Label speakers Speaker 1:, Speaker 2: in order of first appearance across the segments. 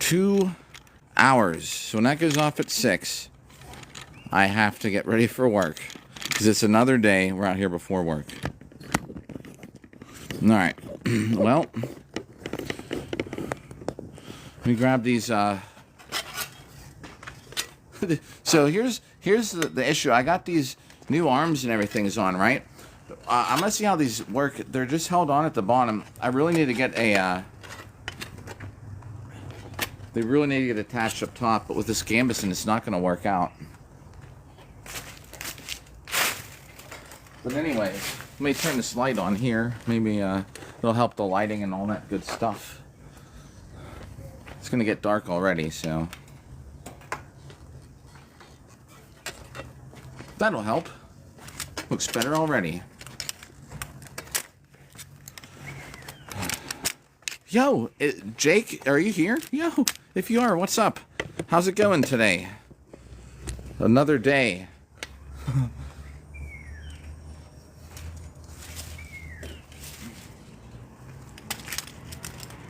Speaker 1: 2 hours. So when that goes off at 6, I have to get ready for work. Because it's another day we're out here before work. Alright. Well, let me grab these. So here's the issue. I got these new arms and everything's on, right? I'm going to see how these work. They're just held on at the bottom. I really need to get a... They really need to get attached up top, but with this gambeson, it's not going to work out. But anyway, let me turn this light on here. Maybe it'll help the lighting and all that good stuff. It's going to get dark already, so... That'll help. Looks better already. Yo, Jake, are you here? Yo, if you are, what's up? How's it going today? Another day.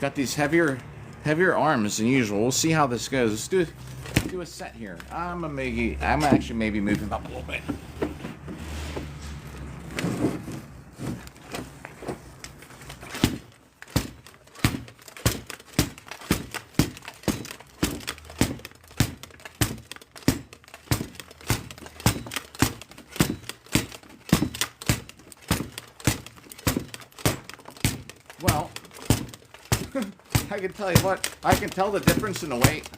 Speaker 1: Got these heavier arms than usual. We'll see how this goes. Let's do a set here. I'm actually maybe moving up a little bit. Well, I can tell you what, I can tell the difference in the weight.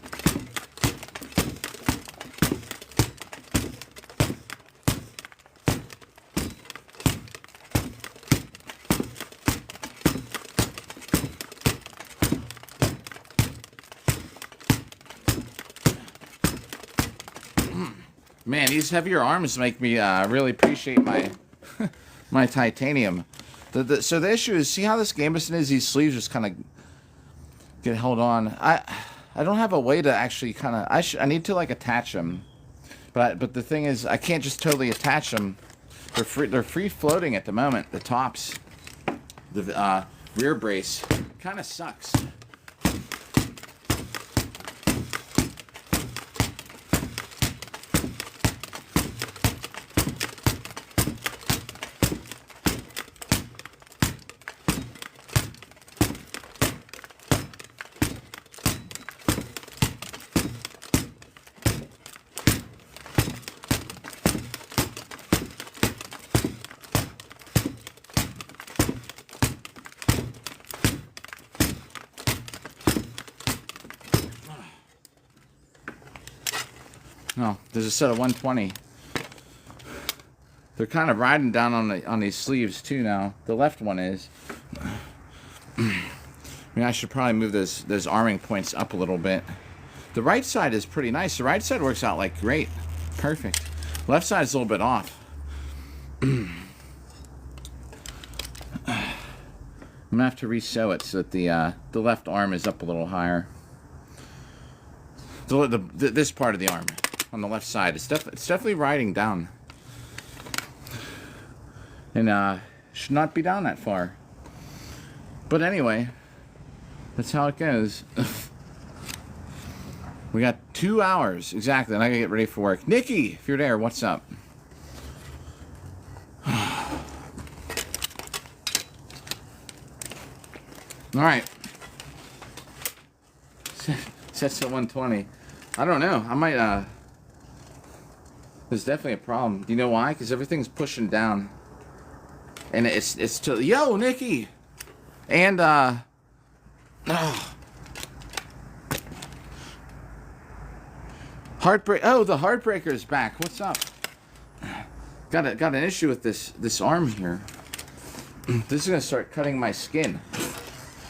Speaker 1: Man, these heavier arms make me really appreciate my my titanium. So the issue is, see how this gambeson is? These sleeves just kind of get held on. I don't have a way to actually kind of... I need to like attach them, but the thing is, I can't just totally attach them. They're free floating at the moment. The tops, the rear brace, kind of sucks. No, there's a set of 120. They're kind of riding down on these sleeves too now. The left one is. I mean, I should probably move those arming points up a little bit. The right side is pretty nice. The right side works out like great. Perfect. Left side's a little bit off. I'm gonna have to re-sew it so that the left arm is up a little higher. This part of the arm on the left side, it's definitely riding down, and should not be down that far. But anyway, that's how it goes. We got 2 hours exactly, and I gotta get ready for work. Nikki, if you're there, what's up? All right. Sets at 120. I don't know. I might, there's definitely a problem. Do you know why? Because everything's pushing down. And it's to, yo, Nikki! And, Heartbreak, oh, the Heartbreaker is back. What's up? Got an issue with this arm here. This is gonna start cutting my skin.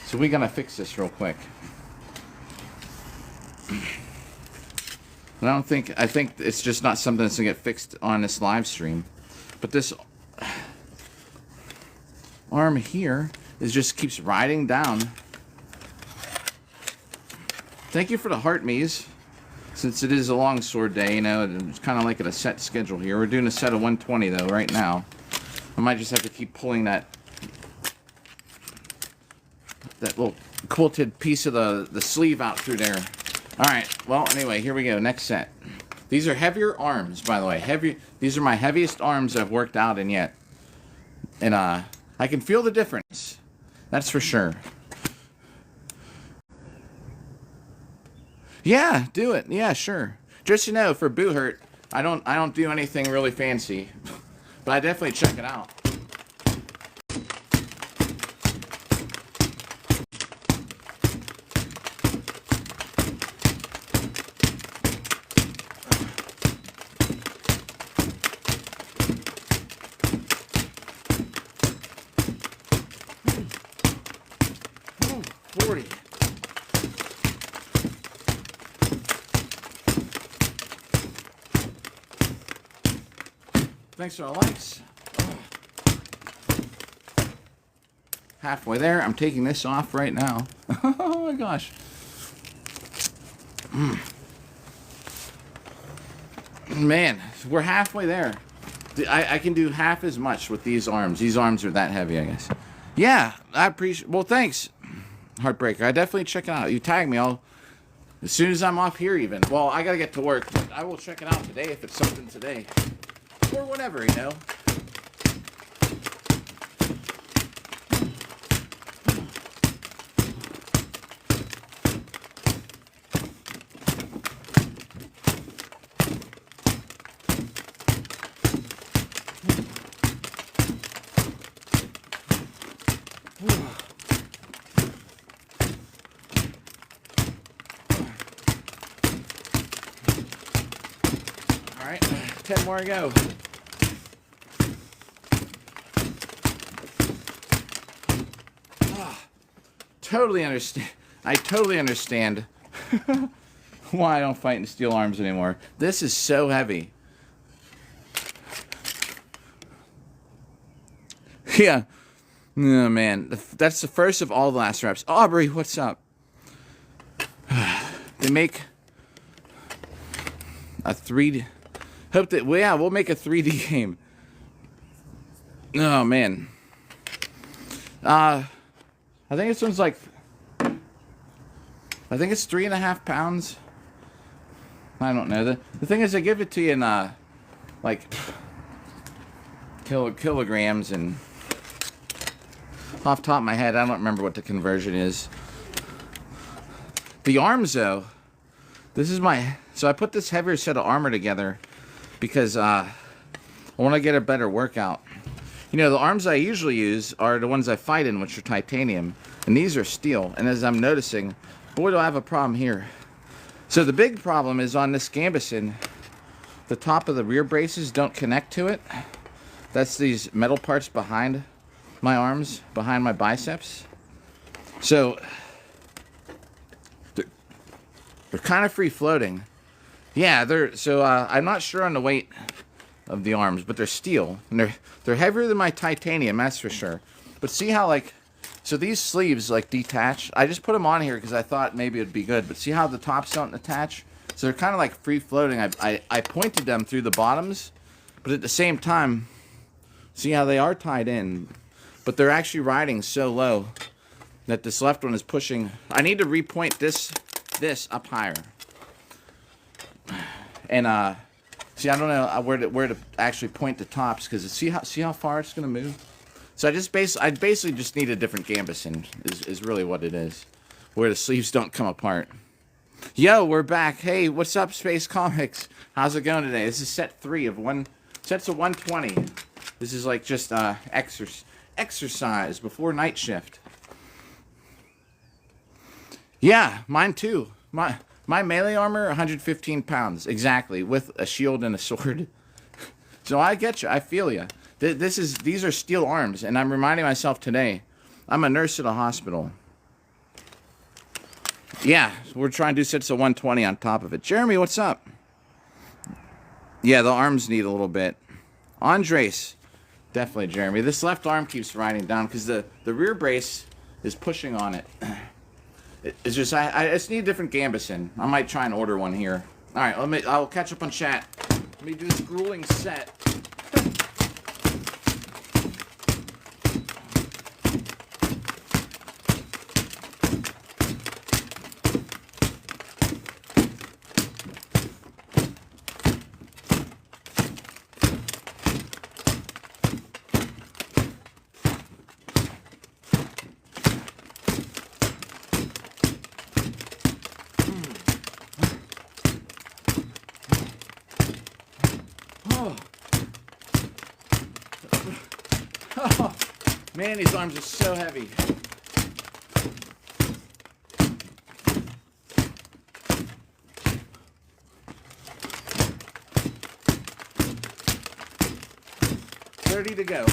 Speaker 1: So we gotta fix this real quick. I think it's just not something that's gonna get fixed on this live stream. But this arm here just keeps riding down. Thank you for the heart, Mies. Since it is a long sword day, you know, it's kind of like a set schedule here. We're doing a set of 120 though right now. I might just have to keep pulling that little quilted piece of the sleeve out through there. All right. Well, anyway, here we go. Next set. These are heavier arms, by the way. These are my heaviest arms I've worked out in yet. And I can feel the difference. That's for sure. Yeah, do it. Yeah, sure. Just so you know, for Boo Hurt, I don't do anything really fancy. But I definitely check it out. Ooh, 40. Thanks for the likes. Halfway there. I'm taking this off right now. Oh my gosh. Man, we're halfway there. I can do half as much with these arms. These arms are that heavy, I guess. Yeah, I appreciate. Well, thanks, Heartbreaker. I definitely check it out. You tag me. As soon as I'm off here, even. Well, I gotta get to work, but I will check it out today if it's something today. Or whatever, you know. All right, 10 more to go. Totally understand. I totally understand why I don't fight in steel arms anymore. This is so heavy. Yeah. Oh, man. That's the first of all the last reps. Aubrey, what's up? They make a 3D. Hope that, well, yeah, we'll make a 3D game. Oh, man. I think this one's like, I think it's 3.5 pounds. I don't know. The thing is, they give it to you in like kilograms, and off the top of my head, I don't remember what the conversion is. The arms, though, this is my, so I put this heavier set of armor together because I want to get a better workout. You know, the arms I usually use are the ones I fight in, which are titanium. And these are steel. And as I'm noticing, boy, do I have a problem here. So the big problem is on this gambeson, the top of the rear braces don't connect to it. That's these metal parts behind my arms, behind my biceps. So they're kind of free floating. Yeah, I'm not sure on the weight of the arms, but they're steel, and they're heavier than my titanium, that's for sure. But see how, like, so these sleeves like detach. I just put them on here because I thought maybe it'd be good, but see how the tops don't attach? So they're kind of like free floating. I pointed them through the bottoms, but at the same time, see how they are tied in, but they're actually riding so low that this left one is pushing. I need to repoint this up higher. And see, I don't know where to actually point the tops, because see how far it's gonna move. So I basically just need a different gambeson is really what it is, where the sleeves don't come apart. Yo, we're back. Hey, what's up, Space Comics? How's it going today? This is set 3 of sets of 120. This is like just exercise before night shift. Yeah, mine too. My melee armor, 115 pounds, exactly, with a shield and a sword. So I get you. I feel you. These are steel arms, and I'm reminding myself today, I'm a nurse at a hospital. Yeah, we're trying to do sets of 120 on top of it. Jeremy, what's up? Yeah, the arms need a little bit. Andres, definitely, Jeremy. This left arm keeps riding down because the rear brace is pushing on it. It's just I just need a different gambeson. I might try and order one here. All right, I'll catch up on chat. Let me do this grueling set. Man, these arms are so heavy. $30 to go.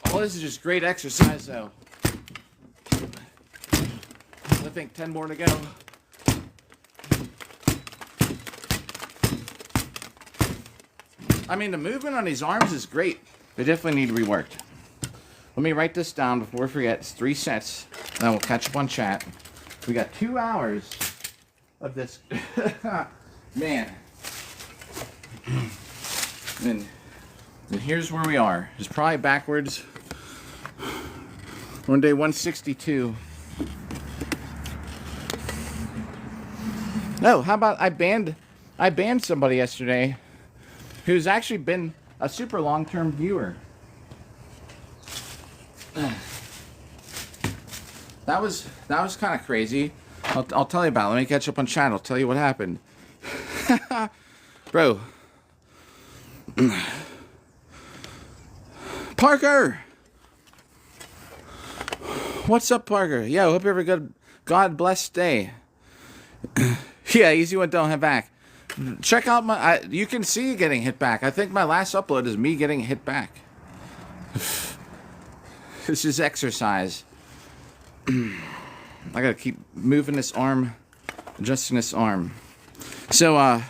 Speaker 1: Oh, this is just great exercise, though. I think 10 more to go. I mean, the movement on these arms is great. They definitely need reworked. Let me write this down before we forget. It's 3 sets. Then we'll catch up on chat. We got 2 hours of this. Man. And here's where we are. It's probably backwards. We're on day 162. No, how about I banned somebody yesterday who's actually been a super long-term viewer. That was kind of crazy. I'll tell you about it. Let me catch up on chat. I'll tell you what happened. Bro. Parker! What's up, Parker? Yo, hope you have a good God blessed day. Yeah, easy one, don't hit back. Check out my... you can see getting hit back. I think my last upload is me getting hit back. This is exercise. I gotta keep moving this arm, adjusting this arm. So,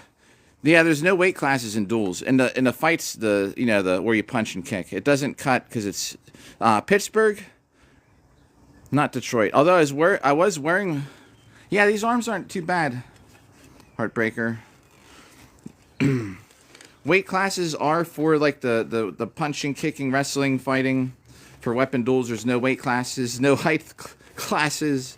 Speaker 1: yeah, there's no weight classes in duels. In the fights, the where you punch and kick, it doesn't cut because it's Pittsburgh, not Detroit. Although I was wearing, yeah, these arms aren't too bad. Heartbreaker. Weight classes are for like the punching, kicking, wrestling, fighting. For weapon duels, there's no weight classes, no height classes.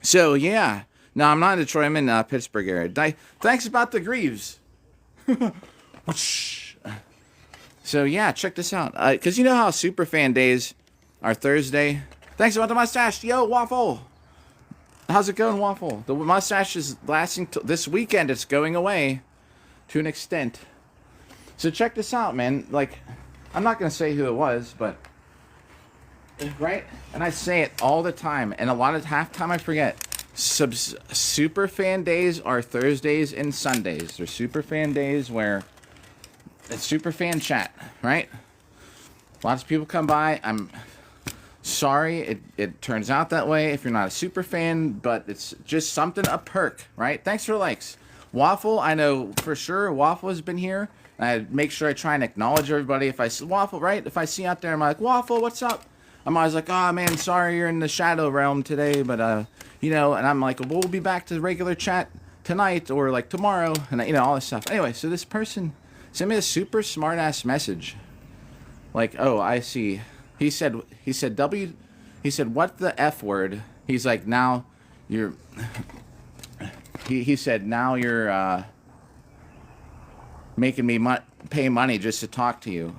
Speaker 1: So yeah, no, I'm not in Detroit. I'm in Pittsburgh area. Thanks about the Greaves. So yeah, check this out. Cause you know how Superfan days are Thursday. Thanks about the mustache, yo Waffle. How's it going, Waffle? The mustache is lasting this weekend. It's going away to an extent. So check this out, man. Like, I'm not going to say who it was, but... Right? And I say it all the time. And half time I forget. Superfan days are Thursdays and Sundays. They're Superfan days where... It's Superfan chat, right? Lots of people come by. I'm... Sorry, it turns out that way if you're not a super fan, but it's just something, a perk, right? Thanks for likes. Waffle, I know for sure Waffle has been here. I make sure I try and acknowledge everybody. If I see Waffle, right? If I see out there, I'm like, Waffle, what's up? I'm always like, oh man, sorry you're in the shadow realm today, but you know, and I'm like, we'll be back to regular chat tonight or like tomorrow, and you know, all this stuff. Anyway, so this person sent me a super smart ass message. Like, oh, I see. He said, what the F word? He's like, now you're, he said, now you're, making me pay money just to talk to you.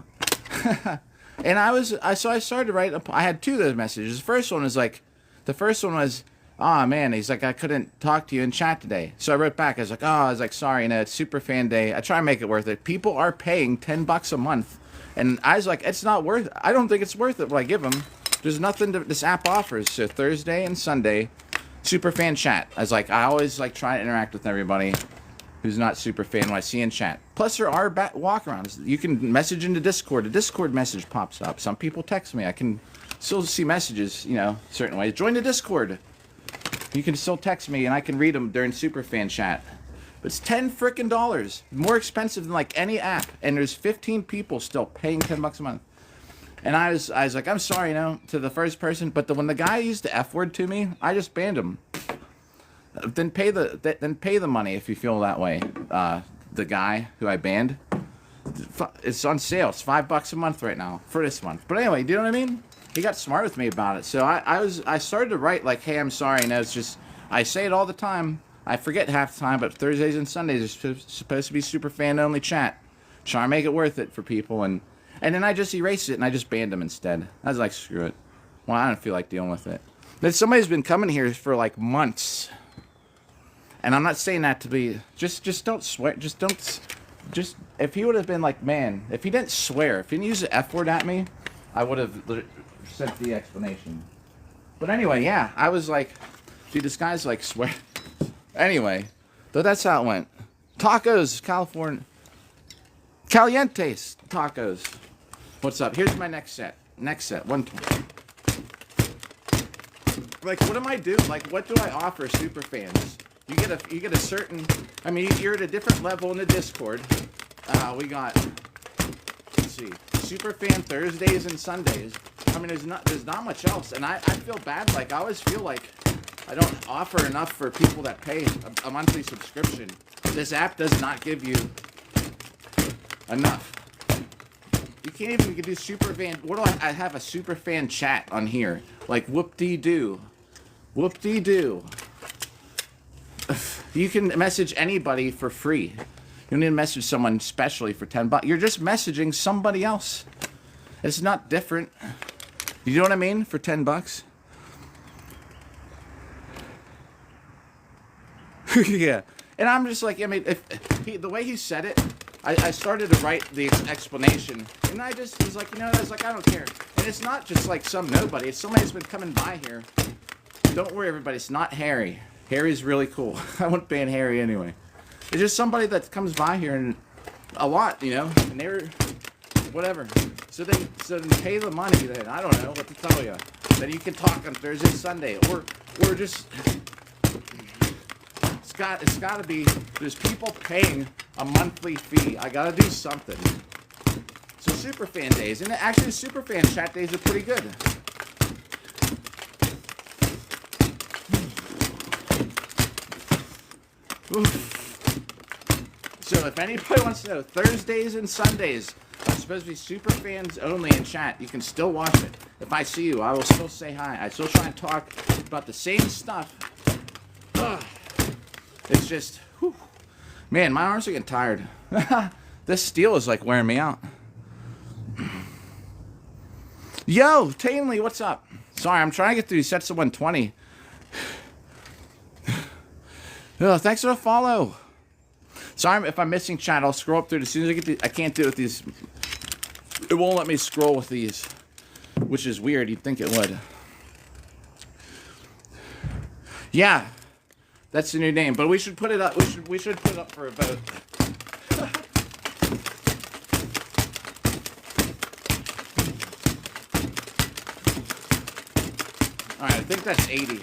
Speaker 1: And so I started to write, I had 2 of those messages. The first one was, oh man, he's like, I couldn't talk to you in chat today. So I wrote back, I was like, sorry, you know, it's super fan day. I try and make it worth it. People are paying $10 a month. And I was like, it's not worth it. I don't think it's worth it what I give them. There's nothing this app offers. So Thursday and Sunday, super fan chat. I was like, I always like try to interact with everybody who's not super fan when I see in chat. Plus there are walkarounds. You can message into Discord. A Discord message pops up. Some people text me. I can still see messages, you know, certain ways. Join the Discord. You can still text me and I can read them during super fan chat. It's $10 frickin', more expensive than like any app, and there's 15 people still paying $10 a month. And I was like, I'm sorry, you know, to the first person, but when the guy used the F word to me, I just banned him. Then pay the money if you feel that way. The guy who I banned, it's on sale. It's $5 a month right now for this month. But anyway, do you know what I mean? He got smart with me about it. So I started to write like, hey, I'm sorry. You know, it's just I say it all the time. I forget half the time, but Thursdays and Sundays are supposed to be super fan only chat. Try to make it worth it for people, and And then I just erased it and I just banned him instead. I was like, screw it. Well, I don't feel like dealing with it. Then somebody's been coming here for like months. And I'm not saying that to be, just don't swear. Just, if he would have been like, man, if he didn't swear, if he didn't use the F word at me, I would have sent the explanation. But anyway, yeah, I was like, dude, this guy's like swear. Anyway, so that's how it went. Tacos, California. Calientes tacos. What's up? Here's my next set. 120. Like, what am I doing? Like, what do I offer super fans? You get a certain. I mean, you're at a different level in the Discord. We got. Let's see, super fan Thursdays and Sundays. I mean, there's not much else, and I feel bad. Like, I always feel like I don't offer enough for people that pay a monthly subscription. This app does not give you enough. You can't even do super fan. What do I have a super fan chat on here? Like whoop-dee-doo. Whoop-dee-doo. You can message anybody for free. You don't need to message someone specially for $10. You're just messaging somebody else. It's not different. You know what I mean? For $10. Yeah. And I'm just like, I mean, the way he said it, I started to write the explanation, and I just was like, I was like, I don't care. And it's not just like some nobody. It's somebody that's been coming by here. Don't worry, everybody. It's not Harry. Harry's really cool. I wouldn't ban Harry anyway. It's just somebody that comes by here and a lot, and they're whatever. So then pay the money. Then I don't know what to tell you. Then you can talk on Thursday, Sunday, or just. It's got to be, there's people paying a monthly fee. I got to do something. So Superfan days, and actually Superfan chat days are pretty good. Oof. So if anybody wants to know, Thursdays and Sundays are supposed to be Superfans only in chat. You can still watch it. If I see you, I will still say hi. I still try and talk about the same stuff. Ugh. It's just, whew. Man, my arms are getting tired. This steel is like wearing me out. Yo, Tainley, what's up? Sorry, I'm trying to get through these sets of 120. Oh, thanks for the follow. Sorry if I'm missing chat. I'll scroll up through it as soon as I get I can't do it with these. It won't let me scroll with these, which is weird. You'd think it would. Yeah. That's the new name, but we should put it up. We should put it up for a vote. All right, I think that's 80.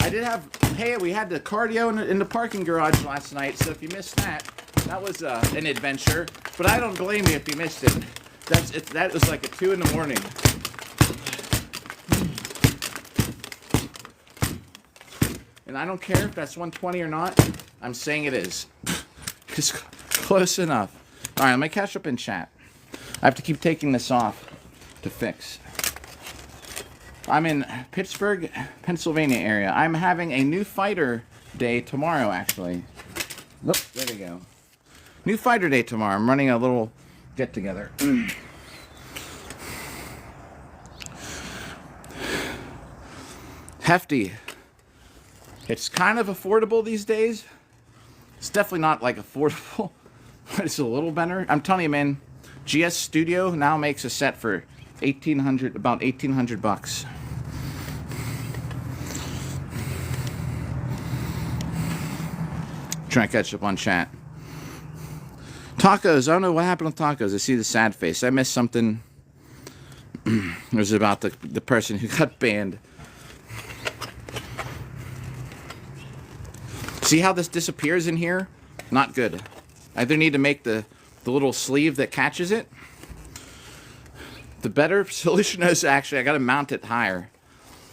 Speaker 1: I did have. Hey, we had the cardio in the parking garage last night. So if you missed that, that was an adventure. But I don't blame you if you missed it. That was like at 2 in the morning. And I don't care if that's 120 or not. I'm saying it is. It's close enough. All right, let me catch up in chat. I have to keep taking this off to fix. I'm in Pittsburgh, Pennsylvania area. I'm having a new fighter day tomorrow, actually. Look, there we go. New fighter day tomorrow. I'm running a little get together. Hefty. It's kind of affordable these days. It's definitely not like affordable, but it's a little better. I'm telling you, man. GS Studio now makes a set for about $1,800. Trying to catch up on chat. Tacos. I don't know what happened with tacos. I see the sad face. I missed something. It was about the person who got banned. See how this disappears in here? Not good. I either need to make the little sleeve that catches it. The better solution is actually I got to mount it higher.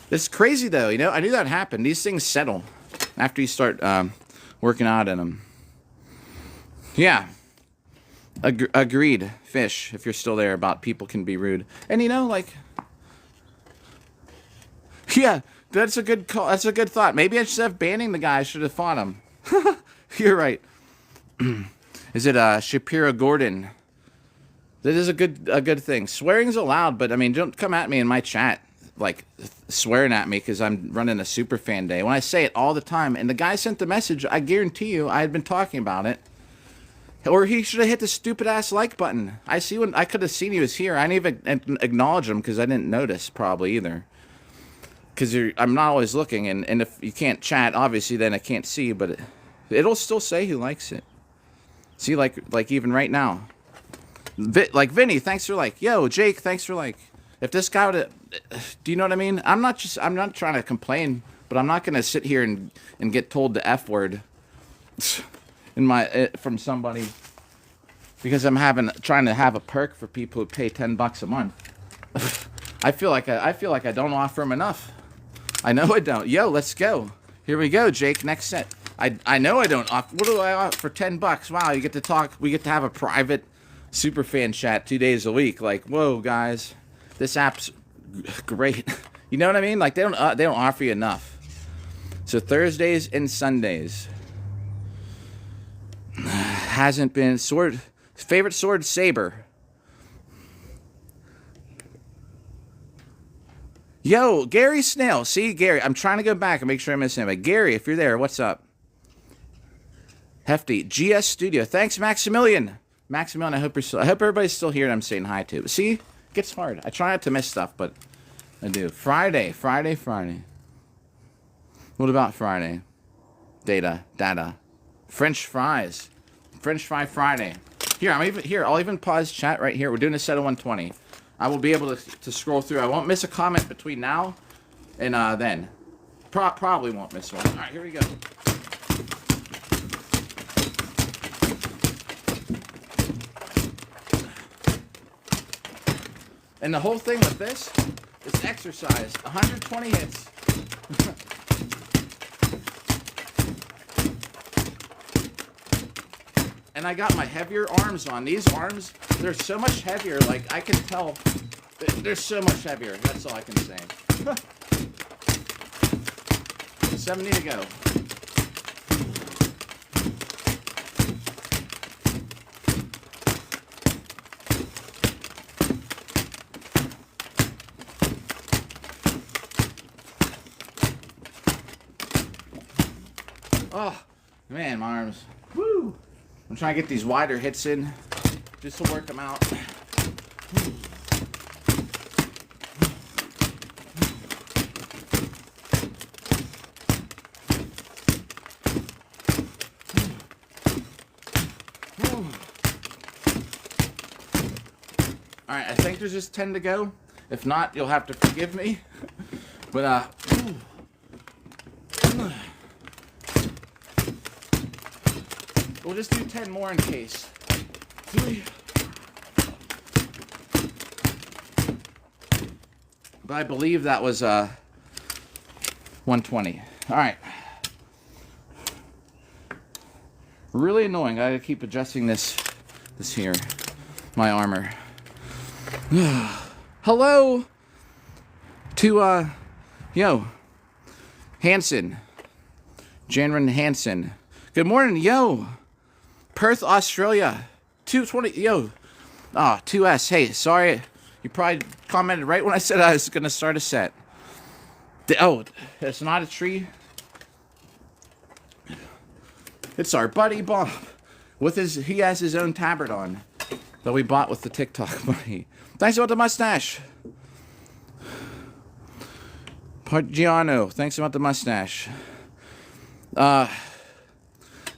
Speaker 1: It's crazy though, I knew that happened. These things settle after you start working out in them. Yeah. Agreed, Fish, if you're still there, about people can be rude. And like... Yeah, That's a good call. That's a good thought. Maybe instead of banning the guy, I should have fought him. You're right. Is it Shapiro Gordon? That is a good thing. Swearing's allowed, but I mean, don't come at me in my chat like swearing at me because I'm running a super fan day. When I say it all the time, and the guy sent the message, I guarantee you, I had been talking about it. Or he should have hit the stupid ass like button. I could have seen he was here. I didn't even acknowledge him because I didn't notice probably either. Because I'm not always looking, and if you can't chat, obviously, then I can't see. But it'll still say who likes it. See, like even right now, like Vinny, thanks for like. Yo, Jake, thanks for like. If this guy would, do you know what I mean? I'm not trying to complain, but I'm not gonna sit here and get told the F word from somebody because I'm trying to have a perk for people who pay $10 a month. I feel like I don't offer them enough. I know I don't. Yo, let's go. Here we go, Jake. Next set. I know I don't offer. What do I offer for $10? Wow, you get to talk. We get to have a private super fan chat 2 days a week. Like, whoa, guys, this app's great. You know what I mean? Like they don't offer you enough. So Thursdays and Sundays hasn't been favorite sword saber. Yo, Gary Snail. See, Gary, I'm trying to go back and make sure I miss anybody. Gary, if you're there, what's up? Hefty. GS Studio. Thanks, Maximilian. Maximilian, I hope everybody's still here and I'm saying hi to. See, it gets hard. I try not to miss stuff, but I do. Friday. What about Friday? Data. French fries. French fry Friday. I'll even pause chat right here. We're doing a set of 120. I will be able to scroll through. I won't miss a comment between now and then. Probably won't miss one. All right, here we go. And the whole thing with this is exercise. 120 hits. And I got my heavier arms on. These arms, they're so much heavier. Like, I can tell they're so much heavier. That's all I can say. 70 to go. Oh, man, my arms. Woo! I'm trying to get these wider hits in just to work them out. Alright, I think there's just 10 to go. If not, you'll have to forgive me. But, we'll just do 10 more in case. But I believe that was 120. Alright. Really annoying. I gotta keep adjusting this here. My armor. Hello to yo Hanson. Janren Hanson. Good morning, yo. Perth, Australia. 220, yo. 2S. Hey, sorry. You probably commented right when I said I was going to start a set. It's not a tree. It's our buddy Bob. He has his own tabard on that we bought with the TikTok money. Thanks about the mustache. Pargiano, thanks about the mustache.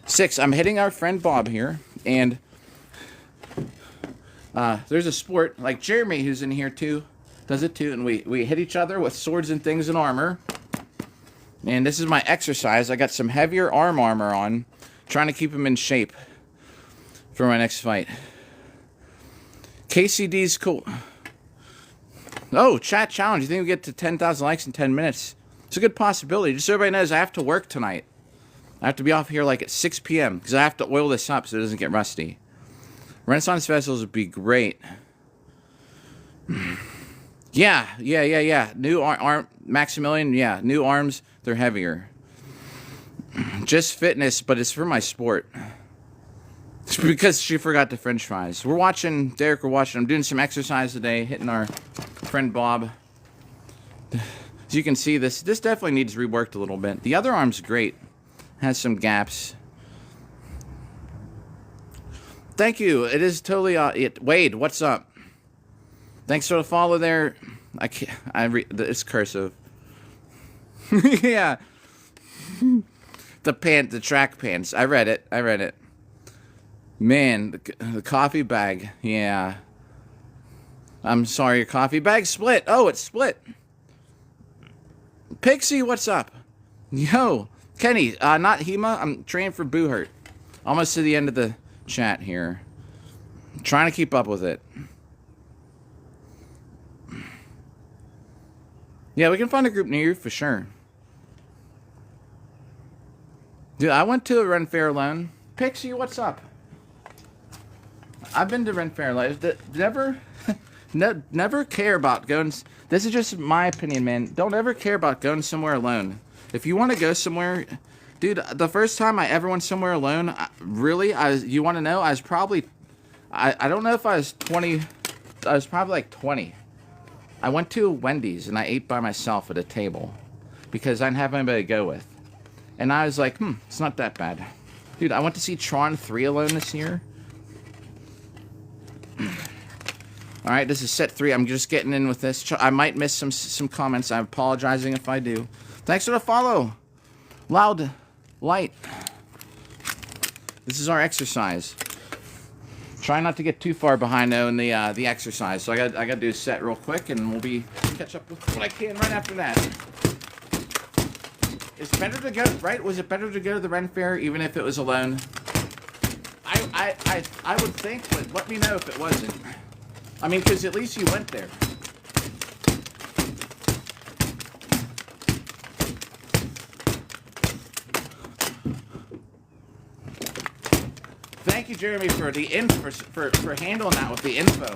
Speaker 1: 6, I'm hitting our friend Bob here, and there's a sport, like Jeremy, who's in here too, does it too, and we hit each other with swords and things and armor. And this is my exercise. I got some heavier armor on, trying to keep him in shape for my next fight. KCD's cool. Oh, chat challenge. You think we get to 10,000 likes in 10 minutes? It's a good possibility. Just so everybody knows, I have to work tonight. I have to be off here like at 6 p.m. because I have to oil this up so it doesn't get rusty. Renaissance festivals would be great. Yeah. New arm Maximilian. Yeah, new arms. They're heavier. Just fitness, but it's for my sport. It's because she forgot the French fries. We're watching, Derek. We're watching. I'm doing some exercise today, hitting our friend Bob. As you can see, this definitely needs reworked a little bit. The other arm's great. Has some gaps. Thank you. It is totally Wade, what's up? Thanks for the follow there. It's cursive. Yeah. The track pants. I read it. Man, the coffee bag. Yeah. I'm sorry, your coffee bag split. Oh, it's split. Pixie, what's up? Yo, Kenny, not Hema. I'm training for Boo Hurt. Almost to the end of the chat here. I'm trying to keep up with it. Yeah, we can find a group near you for sure. Dude, I went to a Ren Fair alone. Pixie, what's up? I've been to Ren Fair alone. Never care about going. This is just my opinion, man. Don't ever care about going somewhere alone. If you want to go somewhere, dude, the first time I ever went somewhere alone, you want to know? I was probably, I don't know if I was 20. I was probably like 20. I went to a Wendy's and I ate by myself at a table because I didn't have anybody to go with. And I was like, it's not that bad. Dude, I went to see Tron 3 alone this year. All right, this is set 3. I'm just getting in with this. I might miss some comments. I'm apologizing if I do. Thanks for the follow. Loud Light. This is our exercise. Try not to get too far behind though in the exercise. So I got to do a set real quick, and we'll catch up with what I can right after that. It's better to go, right? Was it better to go to the Ren Fair even if it was alone? I would think, but let me know if it wasn't. I mean, because at least you went there. Thank you, Jeremy, for the for handling that with the info.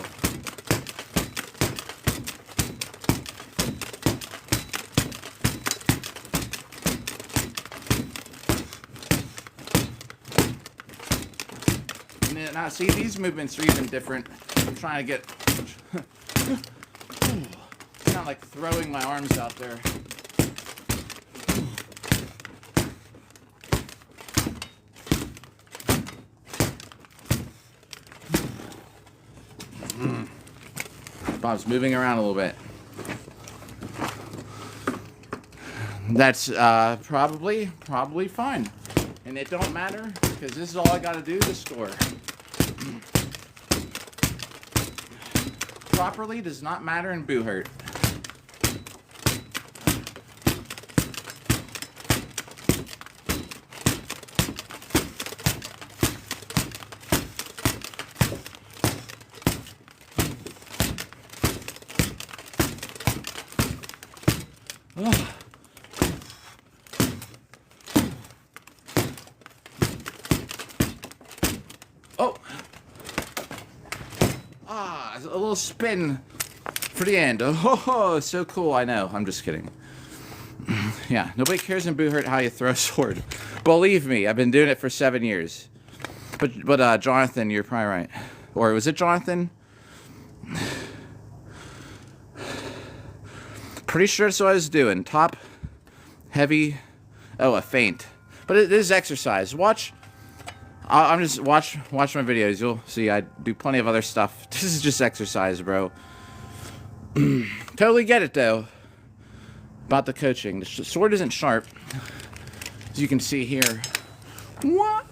Speaker 1: Now, see, these movements are even different. I'm trying to get... It's not like throwing my arms out there. Bob's moving around a little bit. That's probably fine. And it don't matter, because this is all I got to do to score. Properly does not matter in Boo Hurt. A little spin for the end. Oh, so cool. I know. I'm just kidding. Yeah, nobody cares in Boo Hurt how you throw a sword. Believe me, I've been doing it for 7 years. But Jonathan, you're probably right. Or was it Jonathan? Pretty sure that's what I was doing. Top, heavy, a feint. But it is exercise. Watch my videos. You'll see I do plenty of other stuff. This is just exercise, bro. Totally get it, though. About the coaching. The sword isn't sharp. As you can see here. What?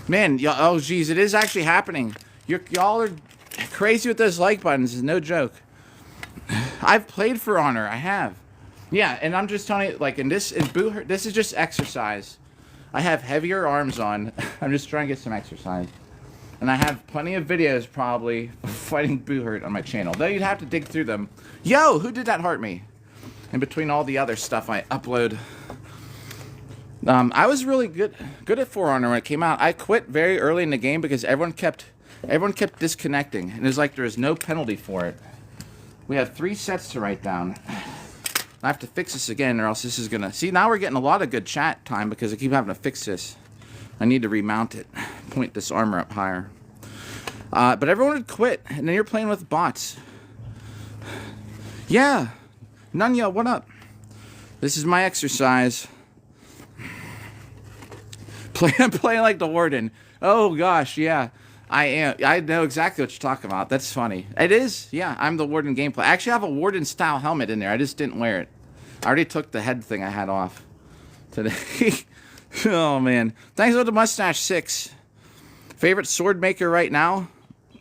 Speaker 1: Man, oh, geez. It is actually happening. Y'all are crazy with those like buttons. It's no joke. I've played For Honor. I have. Yeah, and I'm just telling you, like, in Boo Hurt, this is just exercise. I have heavier arms on. I'm just trying to get some exercise. And I have plenty of videos, probably, fighting Boo Hurt on my channel. Though you'd have to dig through them. Yo, who did that heart me? In between all the other stuff I upload. I was really good at For Honor when it came out. I quit very early in the game because everyone kept Everyone kept disconnecting, and it was like there was no penalty for it. We have 3 sets to write down. I have to fix this again, or else this is gonna... See, now we're getting a lot of good chat time because I keep having to fix this. I need to remount it. Point this armor up higher. But everyone would quit, and then you're playing with bots. Yeah. Nunya, what up? This is my exercise. I'm playing like the warden. Oh, gosh, yeah. I am. I know exactly what you're talking about. That's funny. It is. Yeah, I'm the warden gameplay. I actually have a warden-style helmet in there. I just didn't wear it. I already took the head thing I had off today. Oh, man. Thanks for the Mustache 6. Favorite sword maker right now?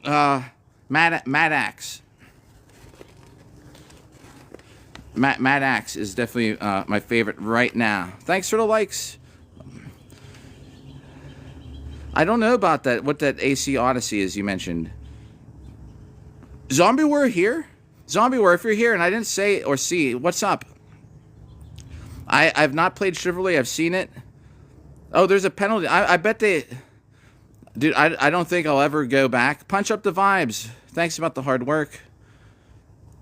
Speaker 1: Mad Axe. Mad Axe is definitely my favorite right now. Thanks for the likes. I don't know about that. What that AC Odyssey is you mentioned. Zombie War here? Zombie War, if you're here and I didn't say or see, what's up? I've not played Chivalry. I've seen it. Oh, there's a penalty. I bet they... Dude, I don't think I'll ever go back. Punch up the vibes. Thanks about the hard work.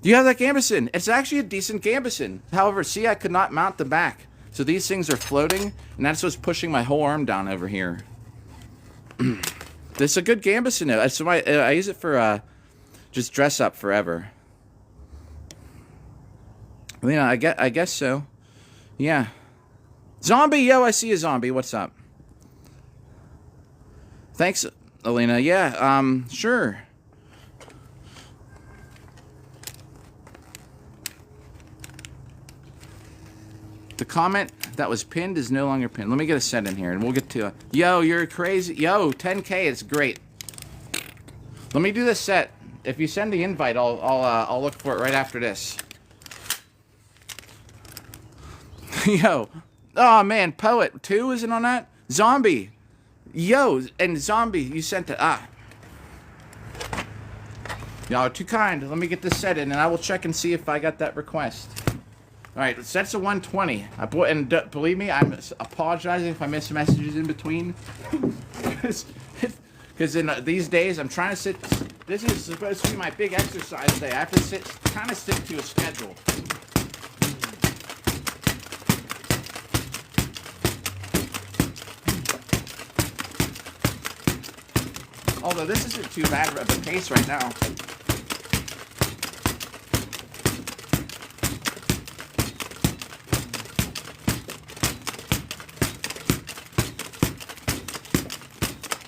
Speaker 1: Do you have that gambeson? It's actually a decent gambeson. However, see, I could not mount the back. So these things are floating, and that's what's pushing my whole arm down over here. This is a good gambeson, though. So I use it for just dress up forever. Yeah, I guess so. Yeah. Zombie, yo, I see a zombie. What's up? Thanks, Alina. Yeah, sure. The comment that was pinned is no longer pinned. Let me get a set in here, and we'll get to... Yo, you're crazy. Yo, 10K, it's great. Let me do this set. If you send the invite, I'll look for it right after this. Yo. Oh, man, Poet 2 isn't on that? Zombie. Yo, and Zombie, you sent it. Y'all are too kind. Let me get this set in, and I will check and see if I got that request. All right, sets of 120. And believe me, I'm apologizing if I miss messages in between. Because in these days, I'm trying to sit... This is supposed to be my big exercise day. I have to kind of stick to a schedule. Although this isn't too bad of a pace right now.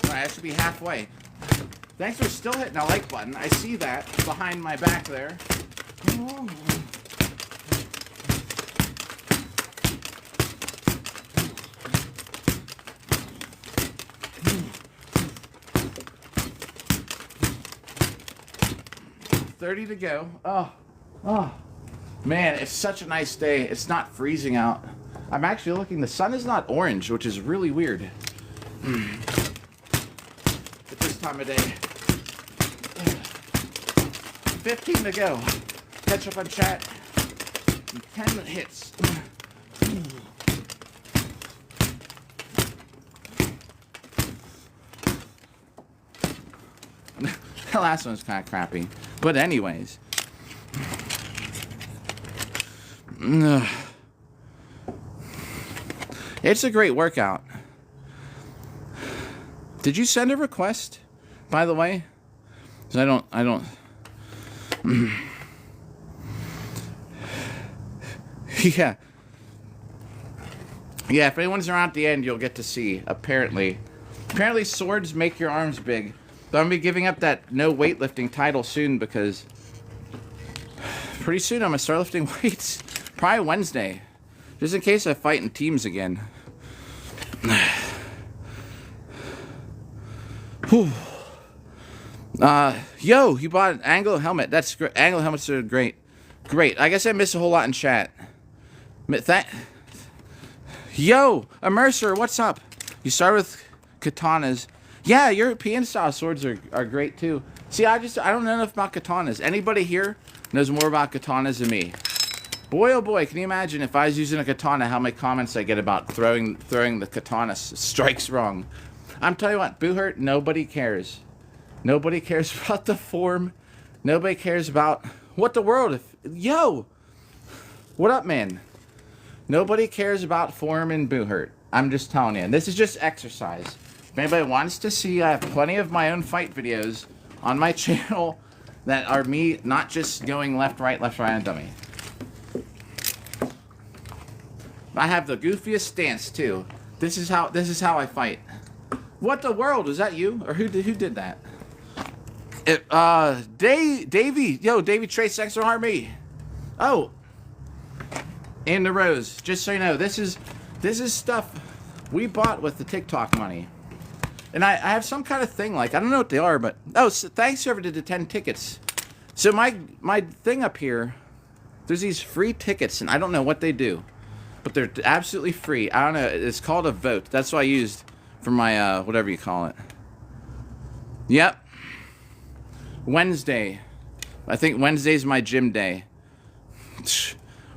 Speaker 1: Alright, I should be halfway. Thanks for still hitting the like button. I see that behind my back there. Oh. $30 to go. Oh, man, it's such a nice day. It's not freezing out. I'm actually looking. The sun is not orange, which is really weird. At this time of day. 15 to go. Catch up on chat. 10 hits. The last one's kind of crappy. But anyways. It's a great workout. Did you send a request, by the way? 'Cause I don't. Yeah. Yeah, if anyone's around at the end, you'll get to see, apparently. Apparently swords make your arms big. But I'm going to be giving up that no weightlifting title soon because pretty soon I'm going to start lifting weights. Probably Wednesday. Just in case I fight in teams again. Yo, you bought an Anglo helmet. That's great. Anglo helmets are great. Great. I guess I missed a whole lot in chat. Yo, a Mercer, what's up? You start with katanas. Yeah, European style swords are great too. See, I don't know enough about katanas. Anybody here knows more about katanas than me? Boy, oh boy, can you imagine if I was using a katana, how many comments I get about throwing the katana strikes wrong. I'm telling you what, Boo Hurt, nobody cares. Nobody cares about the form. Nobody cares about what the world. Yo, what up, man? Nobody cares about form and boo hurt. I'm just telling you. And this is just exercise. If anybody wants to see, I have plenty of my own fight videos on my channel that are me not just going left, right, and dummy. I have the goofiest stance too. This is how I fight. What the world? Was that you? Or who did that? Davey. Yo, Davey Trace Extra Army. Oh. And the Rose. Just so you know, this is stuff we bought with the TikTok money. And I have some kind of thing, like, I don't know what they are, but... Oh, so thanks, whoever did the 10 tickets. So my thing up here, there's these free tickets, and I don't know what they do. But they're absolutely free. I don't know. It's called a vote. That's what I used for my, whatever you call it. Yep. Wednesday. I think Wednesday's my gym day.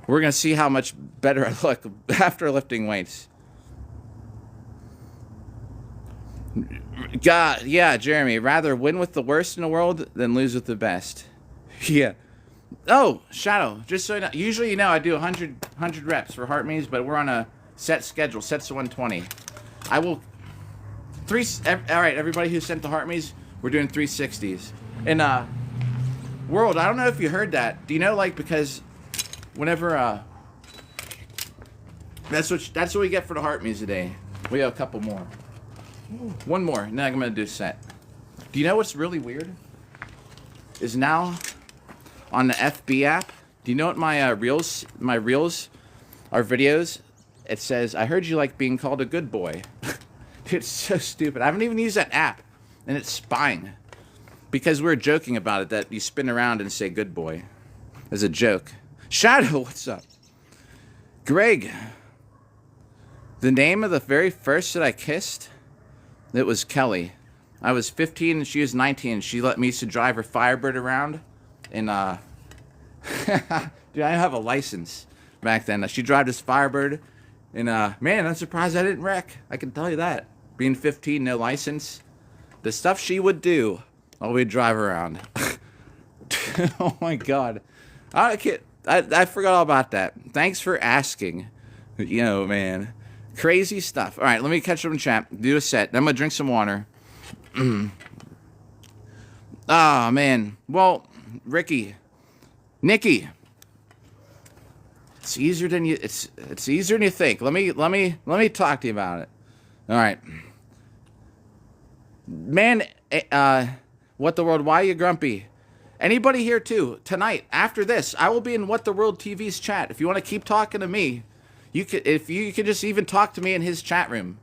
Speaker 1: We're going to see how much better I look after lifting weights. God, yeah, Jeremy. Rather win with the worst in the world than lose with the best. Yeah. Oh, Shadow. Just so you know, usually, you know, I do 100 reps for heart meets, but we're on a set schedule. Sets to 120. I will... All right, everybody who sent the heart meets, we're doing 360s. And, World, I don't know if you heard that. Do you know, like, because whenever, that's what we get for the heart meets today. We have a couple more. One more, and then I'm going to do a set. Do you know what's really weird? Is now on the FB app. Do you know what my reels are videos? It says, I heard you like being called a good boy. It's so stupid. I haven't even used that app, and it's spying. Because we were joking about it, that you spin around and say good boy. As a joke. Shadow, what's up? Greg. The name of the very first that I kissed, it was Kelly. I was 15 and she was 19. She let me used to drive her Firebird around. And, dude, I didn't have a license back then. She drove this Firebird. And, man, I'm surprised I didn't wreck. I can tell you that. Being 15, no license. The stuff she would do while we'd drive around. Oh, my God. I forgot all about that. Thanks for asking. You know, man. Crazy stuff. All right, let me catch up in chat. Do a set. Then I'm going to drink some water. Oh, man. Well, Nikki. It's easier than you it's easier than you think. Let me talk to you about it. All right. Man, What the World, why are you grumpy? Anybody here too? Tonight, after this, I will be in What the World TV's chat. If you want to keep talking to me, you could just even talk to me in his chat room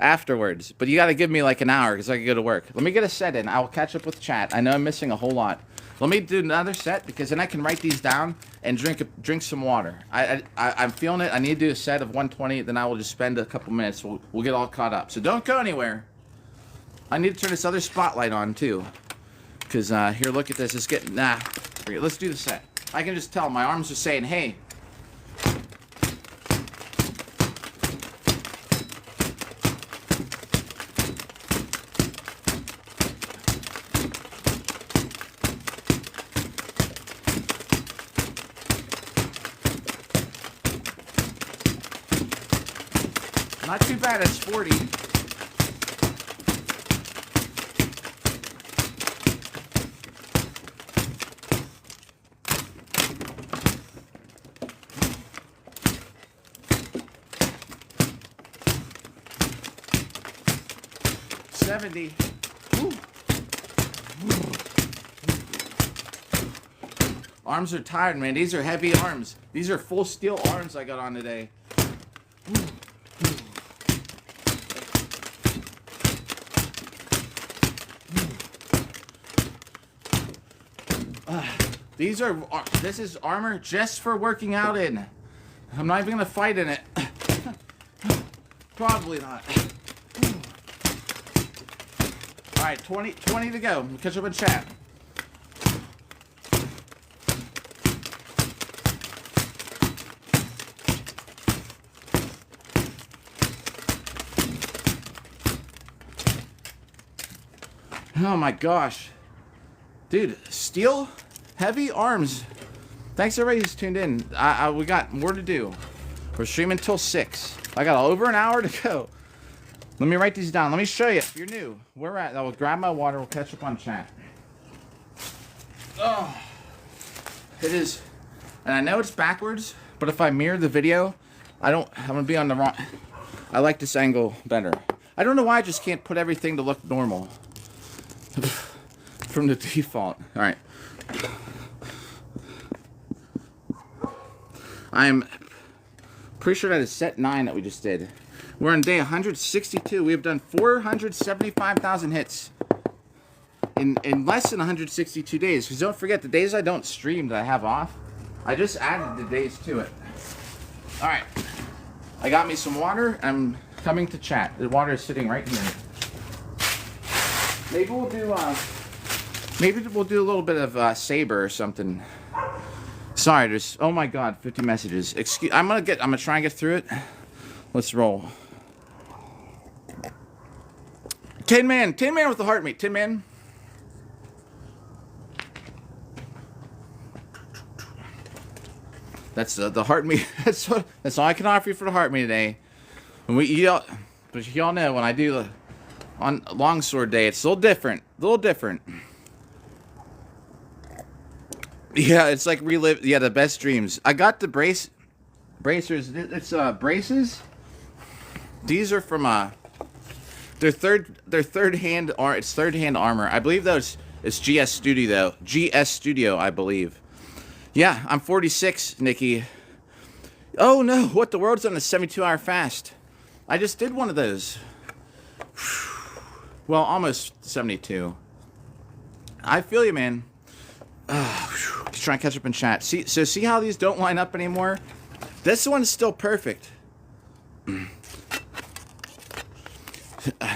Speaker 1: afterwards. But you got to give me like an hour because I can go to work. Let me get a set in. I'll catch up with chat. I know I'm missing a whole lot. Let me do another set because then I can write these down and drink some water. I'm feeling it. I need to do a set of 120. Then I will just spend a couple minutes. We'll get all caught up. So don't go anywhere. I need to turn this other spotlight on too. Because here, look at this. It's getting let's do the set. I can just tell my arms are saying, hey. Not too bad, it's 40. Woo. Arms are tired, man. These are heavy arms. These are full steel arms I got on today. This is armor just for working out in. I'm not even gonna fight in it. Probably not. All right, 20 to go. Catch up in chat. Oh my gosh. Dude, steel heavy arms. Thanks everybody who's tuned in. We got more to do. We're streaming till 6. I got over an hour to go. Let me write these down. Let me show you if you're new. Where we're at. I will grab my water. We'll catch up on chat. Oh, it is. And I know it's backwards, but if I mirror the video, I'm gonna be on the wrong. I like this angle better. I don't know why I just can't put everything to look normal from the default. All right. I'm pretty sure that is set 9 that we just did. We're on day 162. We have done 475,000 hits in less than 162 days. Because don't forget, the days I don't stream that I have off, I just added the days to it. All right. I got me some water. I'm coming to chat. The water is sitting right here. Maybe we'll do a little bit of Saber or something. Sorry, there's, oh my god, 50 messages. Excuse, I'm gonna try and get through it. Let's roll. Tin Man with the heart meat. Tin Man. That's the heart meat. That's all I can offer you for the heart meat today. When we eat, but y'all know when I do on longsword day, it's a little different. Yeah, it's like relive. Yeah, the best dreams. I got the bracers. It's braces. These are from they're third hand armor. I believe those it's GS Studio though. GS Studio, I believe. Yeah, I'm 46, Nikki. Oh no, what the world's on a 72-hour fast. I just did one of those. Well, almost 72. I feel you, man. Just trying to catch up in chat. See how these don't line up anymore? This one's still perfect.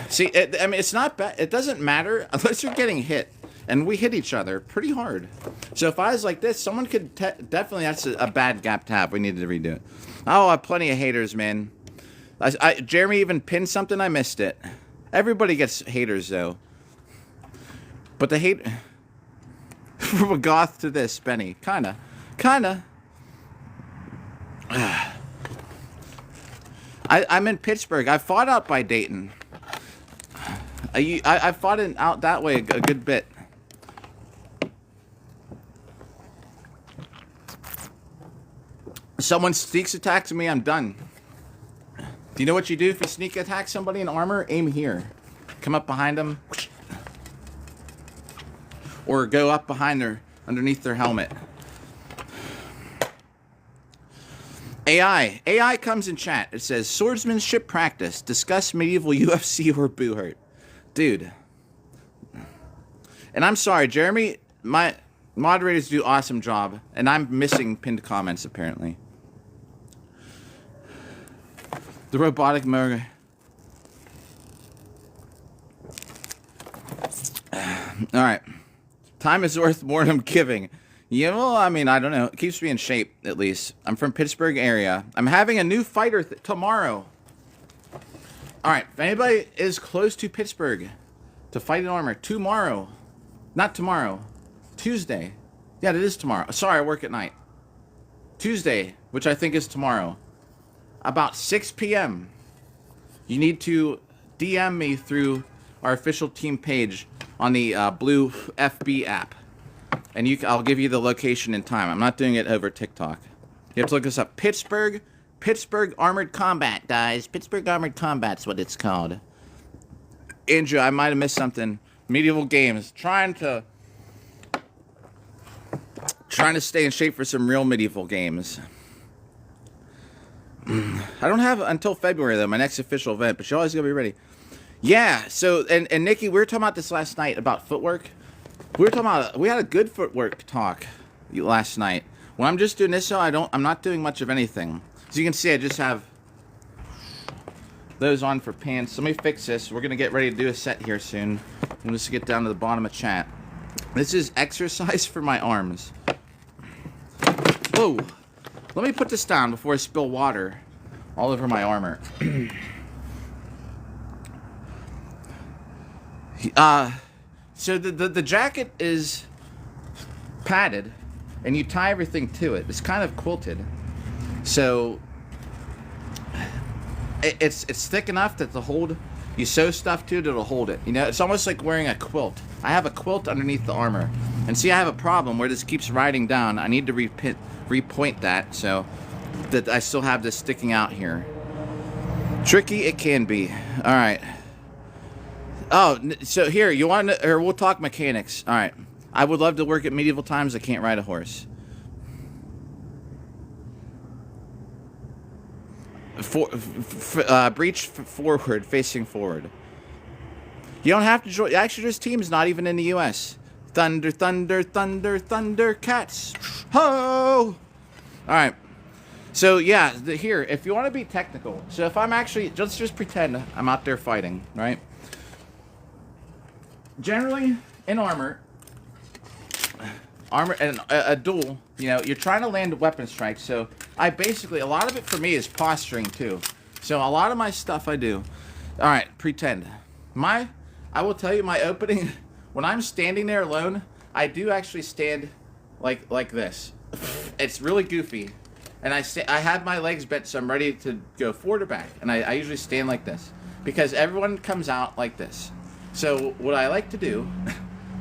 Speaker 1: See, I mean, it's not bad. It doesn't matter unless you're getting hit. And we hit each other pretty hard. So if I was like this, someone could definitely, that's a bad gap to have. We needed to redo it. Oh, I have plenty of haters, man. Jeremy even pinned something. I missed it. Everybody gets haters, though. But the hate... From a goth to this, Benny. Kinda. I'm in Pittsburgh. I fought out by Dayton. I fought out that way a good bit. Someone sneaks attacks me, I'm done. Do you know what you do if you sneak attack somebody in armor? Aim here. Come up behind them. Or go up behind underneath their helmet. AI comes in chat. It says, swordsmanship practice. Discuss medieval UFC or boo hurt. Dude. And I'm sorry, Jeremy, my moderators do awesome job. And I'm missing pinned comments, apparently. The robotic murder. Alright. Time is worth more than giving. Yeah, well, I mean, I don't know. It keeps me in shape, at least. I'm from Pittsburgh area. I'm having a new fighter tomorrow. Alright, if anybody is close to Pittsburgh to fight in armor, tomorrow. Not tomorrow. Tuesday. Yeah, it is tomorrow. Sorry, I work at night. Tuesday, which I think is tomorrow. About 6 p.m. You need to DM me through our official team page on the blue FB app. And I'll give you the location and time. I'm not doing it over TikTok. You have to look us up. Pittsburgh Armored Combat, guys. Pittsburgh Armored Combat's what it's called. Andrew, I might have missed something. Medieval games. Trying to stay in shape for some real medieval games. I don't have until February, though, my next official event, but you always gotta be ready. Yeah, so, and Nikki, we were talking about this last night about footwork. We had a good footwork talk last night. When I'm just doing this, so I'm not doing much of anything. As you can see, I just have those on for pants. Let me fix this. We're gonna get ready to do a set here soon. I'm just get down to the bottom of chat. This is exercise for my arms. Whoa. Let me put this down before I spill water all over my armor. So the jacket is padded, and you tie everything to it. It's kind of quilted, so it's thick enough that to hold. You sew stuff to it, it'll hold it. You know, it's almost like wearing a quilt. I have a quilt underneath the armor, and see, I have a problem where this keeps riding down. I need to repoint that so that I still have this sticking out here. Tricky it can be. All right. Oh, so here, you want to, or we'll talk mechanics. All right. I would love to work at medieval times. I can't ride a horse. Breach forward, facing forward. You don't have to join. Actually, this team's not even in the U.S. Thunder, thunder, thunder, thunder, cats. Ho! All right. So yeah, here, if you want to be technical. So if I'm actually, let's just pretend I'm out there fighting, right? Generally, in armor and a duel, you know, you're trying to land a weapon strike. So I basically, a lot of it for me is posturing too. So a lot of my stuff I do. All right, pretend. I will tell you my opening, when I'm standing there alone, I do actually stand like this. It's really goofy. And I have my legs bent so I'm ready to go forward or back. And I usually stand like this because everyone comes out like this. So what I like to do,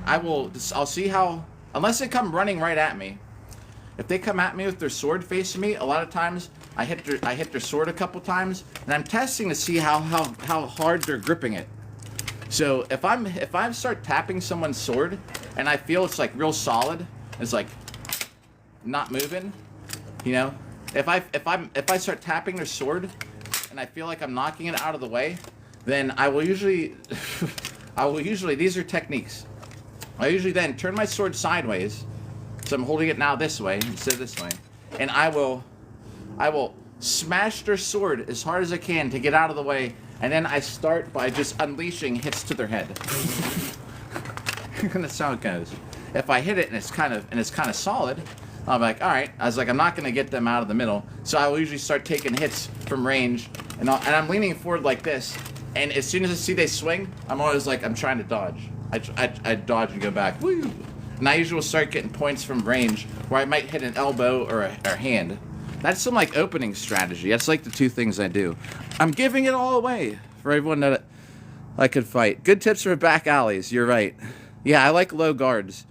Speaker 1: I'll see how, unless they come running right at me. If they come at me with their sword facing me, a lot of times I hit their sword a couple times, and I'm testing to see how hard they're gripping it. So if I start tapping someone's sword and I feel it's like real solid, it's like not moving, you know. If I start tapping their sword and I feel like I'm knocking it out of the way, then I will usually these are techniques. I usually then turn my sword sideways, so I'm holding it now this way instead of this way, and I will smash their sword as hard as I can to get out of the way, and then I start by just unleashing hits to their head. That's how it goes. If I hit it and it's kind of solid, I'm like, all right. I was like, I'm not gonna get them out of the middle, so I will usually start taking hits from range, and I'm leaning forward like this, and as soon as I see they swing, I'm always like, I'm trying to dodge. I dodge and go back. Woo! And I usually will start getting points from range where I might hit an elbow or a hand. That's some like opening strategy. That's like the two things I do. I'm giving it all away for everyone that I could fight. Good tips for back alleys. You're right. Yeah, I like low guards.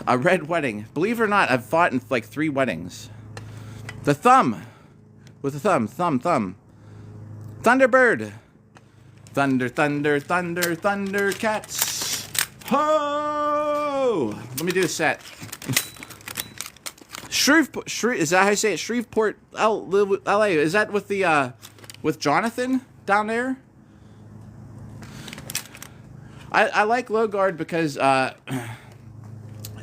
Speaker 1: A red wedding. Believe it or not, I've fought in like 3 weddings. The thumb. With the thumb. Thumb. Thunderbird. Thunder, thunder, thunder, thunder, cats. Ho! Let me do a set. Shreveport, is that how you say it? Shreveport, LA. Is that with the, with Jonathan down there? I like low guard because, I'm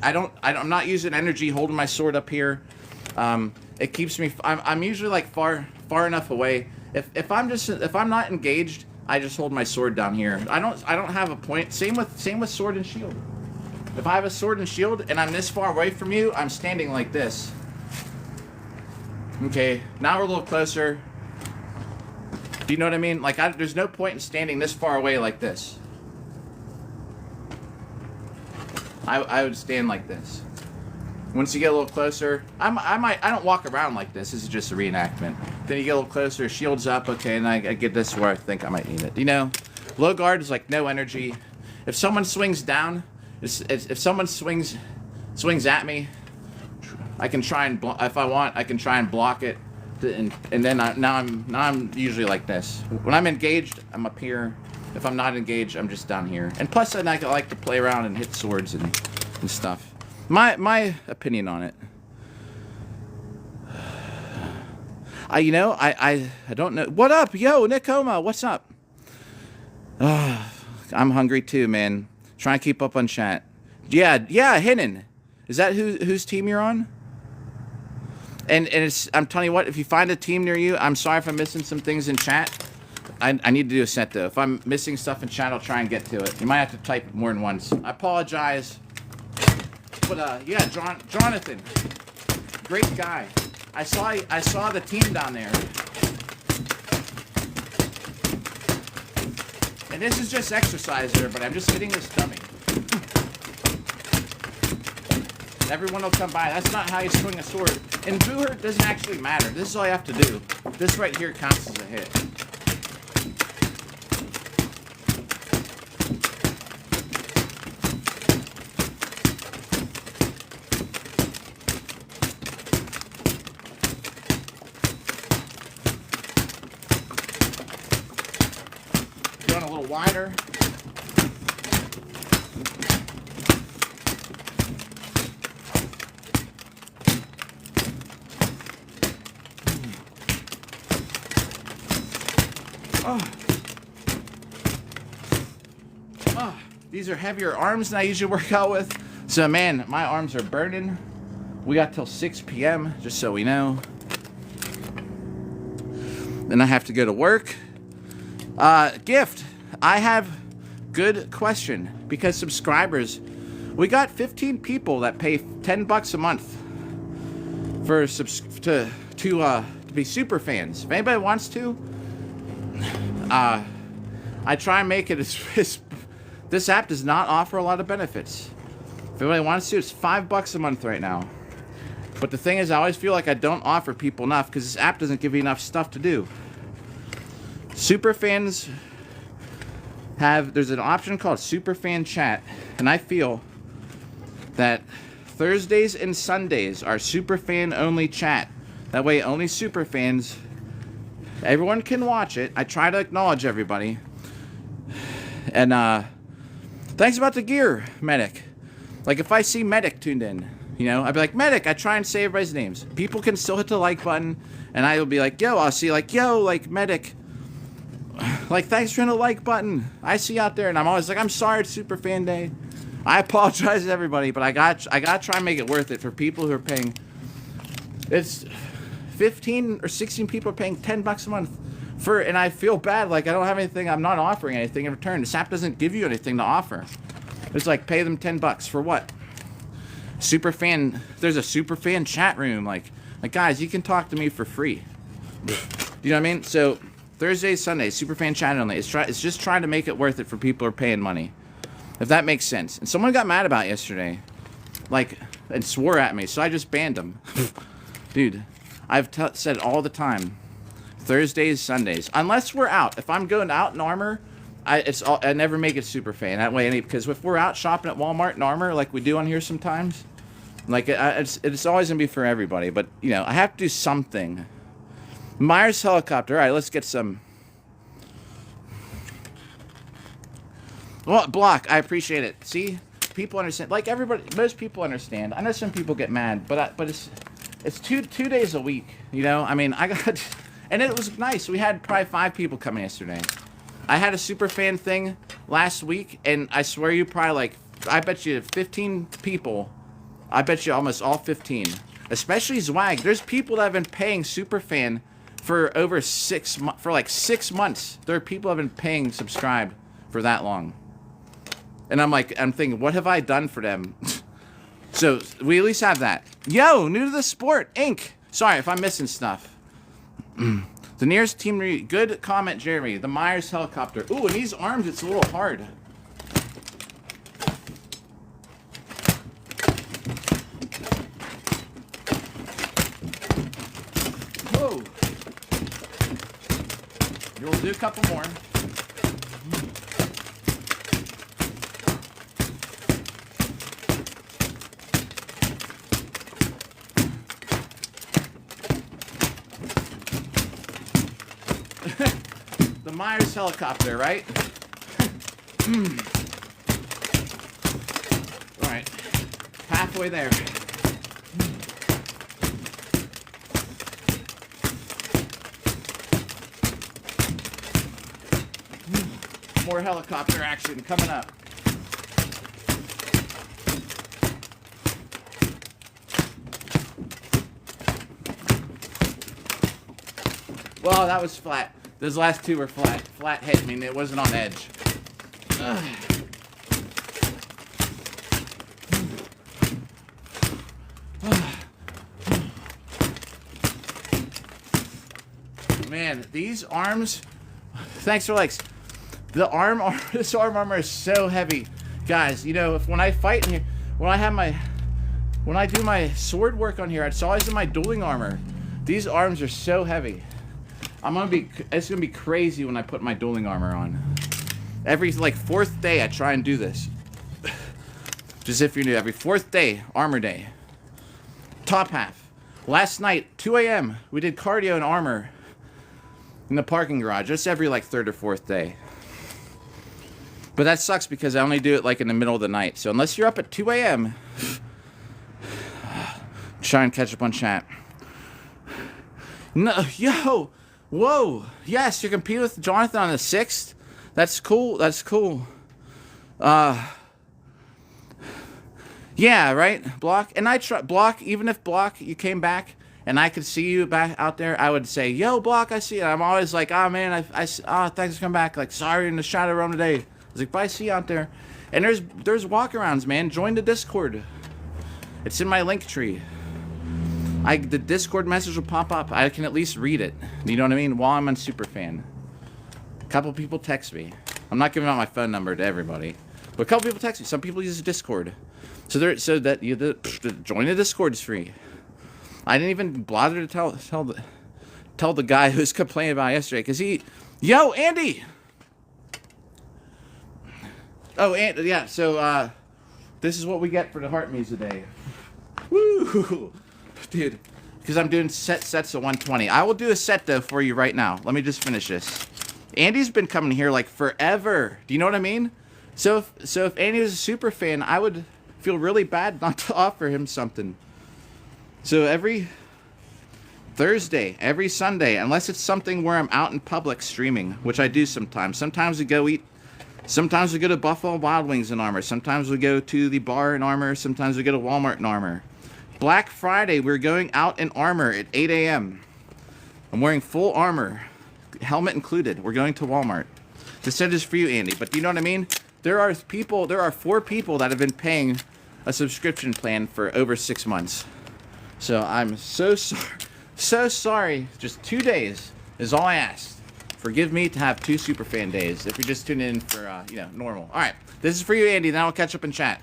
Speaker 1: not using energy holding my sword up here. It keeps me, I'm usually like far enough away. If I'm not engaged, I just hold my sword down here. I don't have a point. Same with sword and shield. If I have a sword and shield and I'm this far away from you, I'm standing like this. Okay, now we're a little closer. Do you know what I mean? Like, there's no point in standing this far away like this. I would stand like this. Once you get a little closer, I don't walk around like this. This is just a reenactment. Then you get a little closer, shield's up, okay, and I get this where I think I might need it. You know, low guard is like no energy. If someone swings down, if someone swings at me, I can try and if I want, I can try and block it, and then now I'm usually like this. When I'm engaged, I'm up here. If I'm not engaged, I'm just down here. And plus, I like to play around and hit swords and stuff. My opinion on it. I don't know. What up, yo, Nicoma? What's up? I'm hungry too, man. Trying to keep up on chat. Yeah, Hinnon. Is that whose team you're on? And I'm telling you what, if you find a team near you, I'm sorry if I'm missing some things in chat. I need to do a set though. If I'm missing stuff in chat, I'll try and get to it. You might have to type it more than once. I apologize. But yeah, Jonathan, great guy. I saw the team down there, And this is just exercise, everybody. I'm just hitting this dummy. Everyone will come by. That's not how you swing a sword. In Booher, it doesn't actually matter. This is all you have to do. This right here counts as a hit. Going a little wider. These are heavier arms than I usually work out with. So, man, my arms are burning. We got till 6 p.m., just so we know. Then I have to go to work. Gift. I have good question. Because subscribers, we got 15 people that pay $10 a month for to be super fans. If anybody wants to, I try and make it as this app does not offer a lot of benefits. If anybody wants to, it's $5 a month right now. But the thing is, I always feel like I don't offer people enough because this app doesn't give you enough stuff to do. Super fans there's an option called Super Fan Chat, and I feel that Thursdays and Sundays are super fan only chat. That way only super fans, everyone can watch it. I try to acknowledge everybody. And thanks about the gear, Medic. Like if I see Medic tuned in, you know, I'd be like, Medic, I try and say everybody's names. People can still hit the like button, and I will be like, yo, I'll see like, yo, like Medic. Like, thanks for hitting the like button. I see you out there, and I'm always like, I'm sorry, it's Super Fan Day. I apologize to everybody, but I got to try and make it worth it for people who are paying. It's 15 or 16 people are paying $10 a month for, and I feel bad. Like I don't have anything. I'm not offering anything in return. This app doesn't give you anything to offer. It's like pay them $10 for what? Super fan. There's a super fan chat room. Like guys, you can talk to me for free. Do you know what I mean? So Thursdays, Sundays, super fan chat only. It's just trying to make it worth it for people who are paying money. If that makes sense. And someone got mad about it yesterday, like, and swore at me, so I just banned them. Dude, I've said all the time, Thursdays, Sundays, unless we're out. If I'm going out in Armor, I never make it super fan. That way, because if we're out shopping at Walmart in Armor, like we do on here sometimes, like it's always gonna be for everybody. But you know, I have to do something. Myers helicopter. All right, let's get some. Well, block. I appreciate it. See, people understand. Like everybody, most people understand. I know some people get mad, but it's two days a week. You know, I mean, I got, and it was nice. We had probably 5 people coming yesterday. I had a super fan thing last week, and I swear you probably like, I bet you 15 people. I bet you almost all 15, especially Zwag. There's people that have been paying super fan for over 6 months. For like 6 months, there are people that have been paying subscribe for that long. And I'm thinking, what have I done for them? So we at least have that. Yo, new to the sport, Inc. Sorry if I'm missing stuff. The nearest team, good comment, Jeremy. The Myers helicopter. Ooh, and these arms, it's a little hard. Whoa. You'll do a couple more. The Myers helicopter, right? All right, halfway there. More helicopter action coming up. Well, that was flat. Those last 2 were flat. Flat hit. I mean, it wasn't on edge. Ugh. Man, these arms. Thanks for likes. This arm armor is so heavy, guys. You know, when I fight in here, when I do my sword work on here, it's always in my dueling armor. These arms are so heavy. It's gonna be crazy when I put my dueling armor on. Every like 4th day, I try and do this. Just if you're new, every 4th day, armor day. Top half. Last night, 2 a.m., we did cardio and armor in the parking garage. Just every like 3rd or 4th day. But that sucks because I only do it like in the middle of the night. So unless you're up at 2 a.m., try and catch up on chat. No, yo, whoa, yes, you're competing with Jonathan on the 6th. That's cool. That's cool. Yeah, right. Block, and I try Block. Even if Block, you came back and I could see you back out there, I would say, "Yo, Block, I see you." I'm always like, "Oh man, thanks for coming back." Like, sorry in the shadow room today. I was like, "Bye, see you out there." And there's walkarounds, man. Join the Discord. It's in my link tree. The Discord message will pop up. I can at least read it. You know what I mean? While I'm on Superfan. A couple people text me. I'm not giving out my phone number to everybody, but a couple people text me. Some people use Discord. So join the Discord is free. I didn't even bother to tell the guy who was complaining about it yesterday because yo, Andy. Oh, and yeah. So this is what we get for the heart me's today. Woo, dude. Because I'm doing sets of 120. I will do a set though for you right now. Let me just finish this. Andy's been coming here like forever. Do you know what I mean? So if Andy was a super fan, I would feel really bad not to offer him something. So every Thursday, every Sunday, unless it's something where I'm out in public streaming, which I do sometimes. Sometimes we go eat. Sometimes we go to Buffalo Wild Wings in armor. Sometimes we go to the bar in armor. Sometimes we go to Walmart in armor. Black Friday, we're going out in armor at 8 a.m. I'm wearing full armor, helmet included. We're going to Walmart. This set is for you, Andy. But do you know what I mean? There are 4 people that have been paying a subscription plan for over 6 months. So I'm so sorry. Just 2 days is all I asked. Forgive me to have 2 superfan days. If you're just tuning in for normal. All right, this is for you, Andy. Then I'll catch up in chat.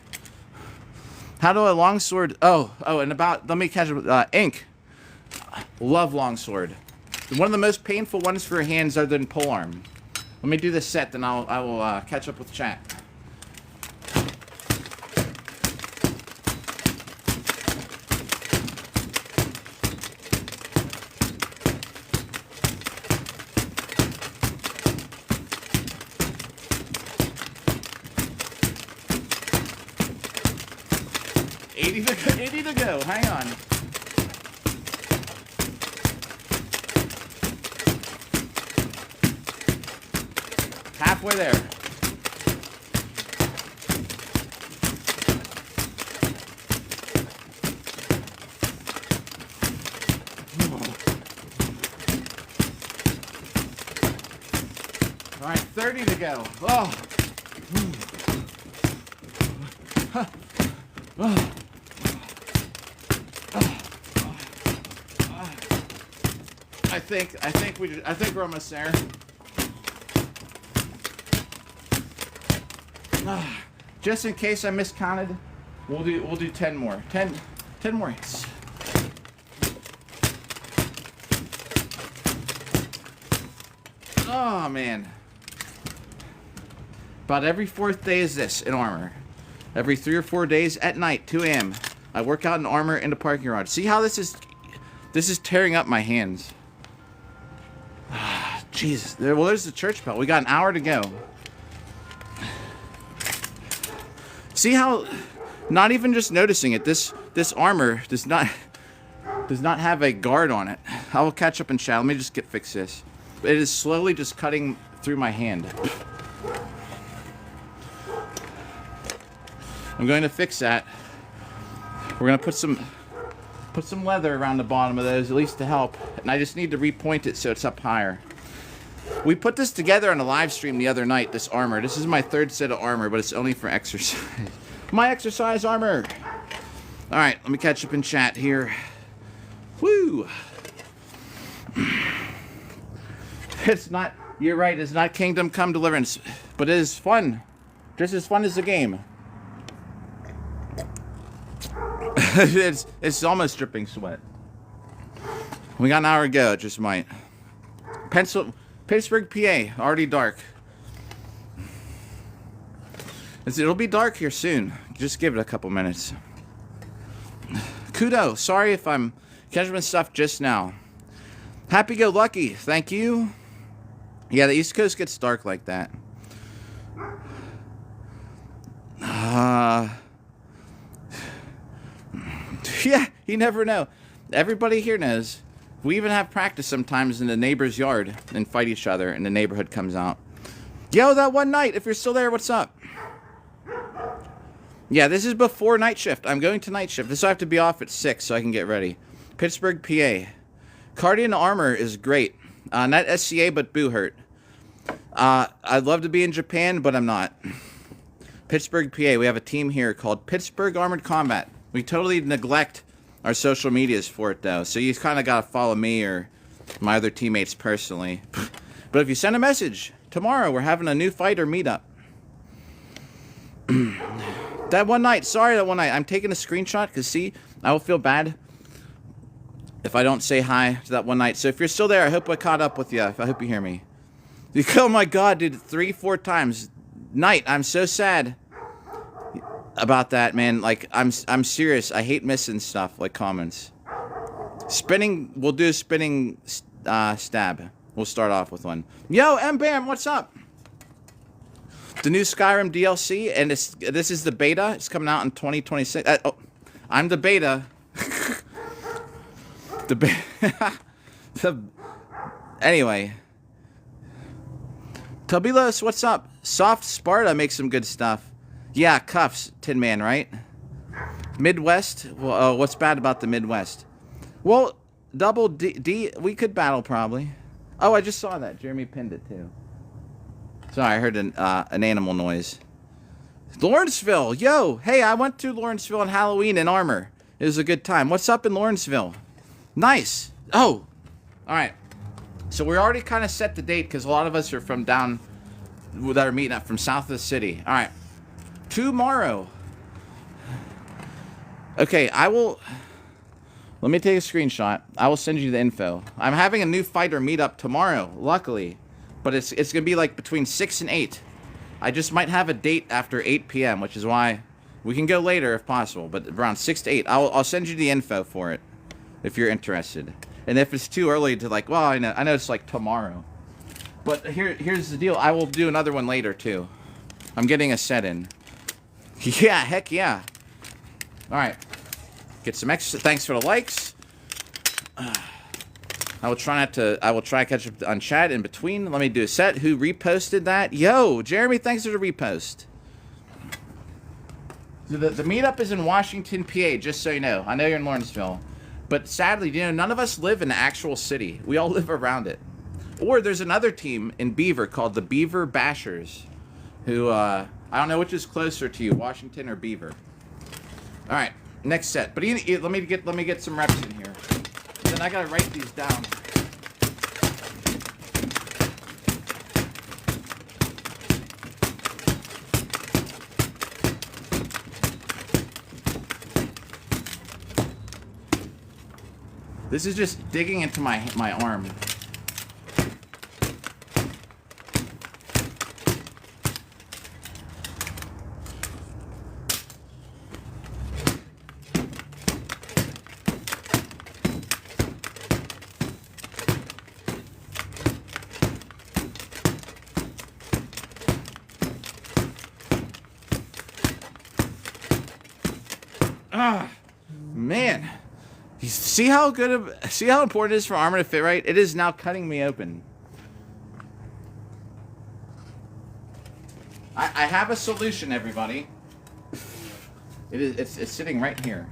Speaker 1: How do a longsword? Let me catch up. Ink. Love longsword. One of the most painful ones for your hands other than polearm. Let me do this set, then I will catch up with chat. $80 to go. Hang on. Halfway there. All right, 30 to go. Oh. I think we're almost there. Just in case I miscounted, we'll do 10 more. 10 more hits. Oh man. About every 4th day is this in armor. Every 3 or 4 days at night, 2 a.m. I work out in armor in the parking garage. See how this is tearing up my hands. Jesus. Well, there's the church bell. We got an hour to go. See how, not even just noticing it, this armor does not have a guard on it. I will catch up in chat. Let me just fix this. It is slowly just cutting through my hand. I'm going to fix that. We're going to put some leather around the bottom of those, at least to help. And I just need to repoint it so it's up higher. We put this together on a live stream the other night, this armor. This is my 3rd set of armor, but it's only for exercise. My exercise armor. All right, let me catch up in chat here. Woo! It's not You're right, it's not Kingdom Come Deliverance, but it is fun. Just as fun as the game. It's almost dripping sweat. We got an hour to go, it just might. Pittsburgh, PA, already dark. It'll be dark here soon. Just give it a couple minutes. Kudo, sorry if I'm catching stuff just now. Happy go lucky, thank you. Yeah, the East Coast gets dark like that. Yeah, you never know. Everybody here knows. We even have practice sometimes in the neighbor's yard and fight each other, and the neighborhood comes out. Yo, that one night, if you're still there, what's up? Yeah, this is before night shift. I'm going to night shift. This will have to be off at 6 so I can get ready. Pittsburgh, PA. Cardian Armor is great. Not SCA, but Boo Hurt. I'd love to be in Japan, but I'm not. Pittsburgh, PA. We have a team here called Pittsburgh Armored Combat. We totally neglect our social medias for it, though. So you kind of got to follow me or my other teammates personally. But if you send a message, tomorrow we're having a new fighter meetup. That one night. Sorry, that one night. I'm taking a screenshot because, see, I will feel bad if I don't say hi to that one night. So if you're still there, I hope I caught up with you. I hope you hear me. Oh my God, dude, 3-4 times. Night, I'm so sad about that, man. Like, I'm serious. I hate missing stuff like comments. Spinning, we'll do a spinning stab. We'll start off with one. Yo, M-Bam, what's up? The new Skyrim DLC, and this is the beta. It's coming out in 2026. Oh, I'm the beta. Anyway. Tabilos, what's up? Soft Sparta makes some good stuff. Yeah, Cuffs, Tin Man, right? Midwest? Well, what's bad about the Midwest? Well, double D, we could battle probably. Oh, I just saw that. Jeremy pinned it too. Sorry, I heard an animal noise. Lawrenceville, yo! Hey, I went to Lawrenceville on Halloween in armor. It was a good time. What's up in Lawrenceville? Nice. Oh, all right. So we already kind of set the date because a lot of us are from down that are meeting up from south of the city. All right. Tomorrow. Okay, I will... Let me take a screenshot. I will send you the info. I'm having a new fighter meetup tomorrow, luckily. But it's going to be like between 6 and 8. I just might have a date after 8 p.m., which is why we can go later if possible. But around 6 to 8. I'll send you the info for it if you're interested. And if it's too early to like, well, I know it's like tomorrow. But here's the deal. I will do another one later, too. I'm getting a set in. Yeah, heck yeah. All right. Get some extra. Thanks for the likes. I will try to catch up on chat in between. Let me do a set. Who reposted that? Yo, Jeremy, thanks for the repost. So the meetup is in Washington, PA, just so you know. I know you're in Lawrenceville. But sadly, none of us live in the actual city. We all live around it. Or there's another team in Beaver called the Beaver Bashers. Who, I don't know which is closer to you, Washington or Beaver. All right. Next set, but let me get some reps in here. Then I gotta write these down. This is just digging into my arm. Man, see how important it is for armor to fit right? It is now cutting me open. I have a solution, everybody. It's sitting right here.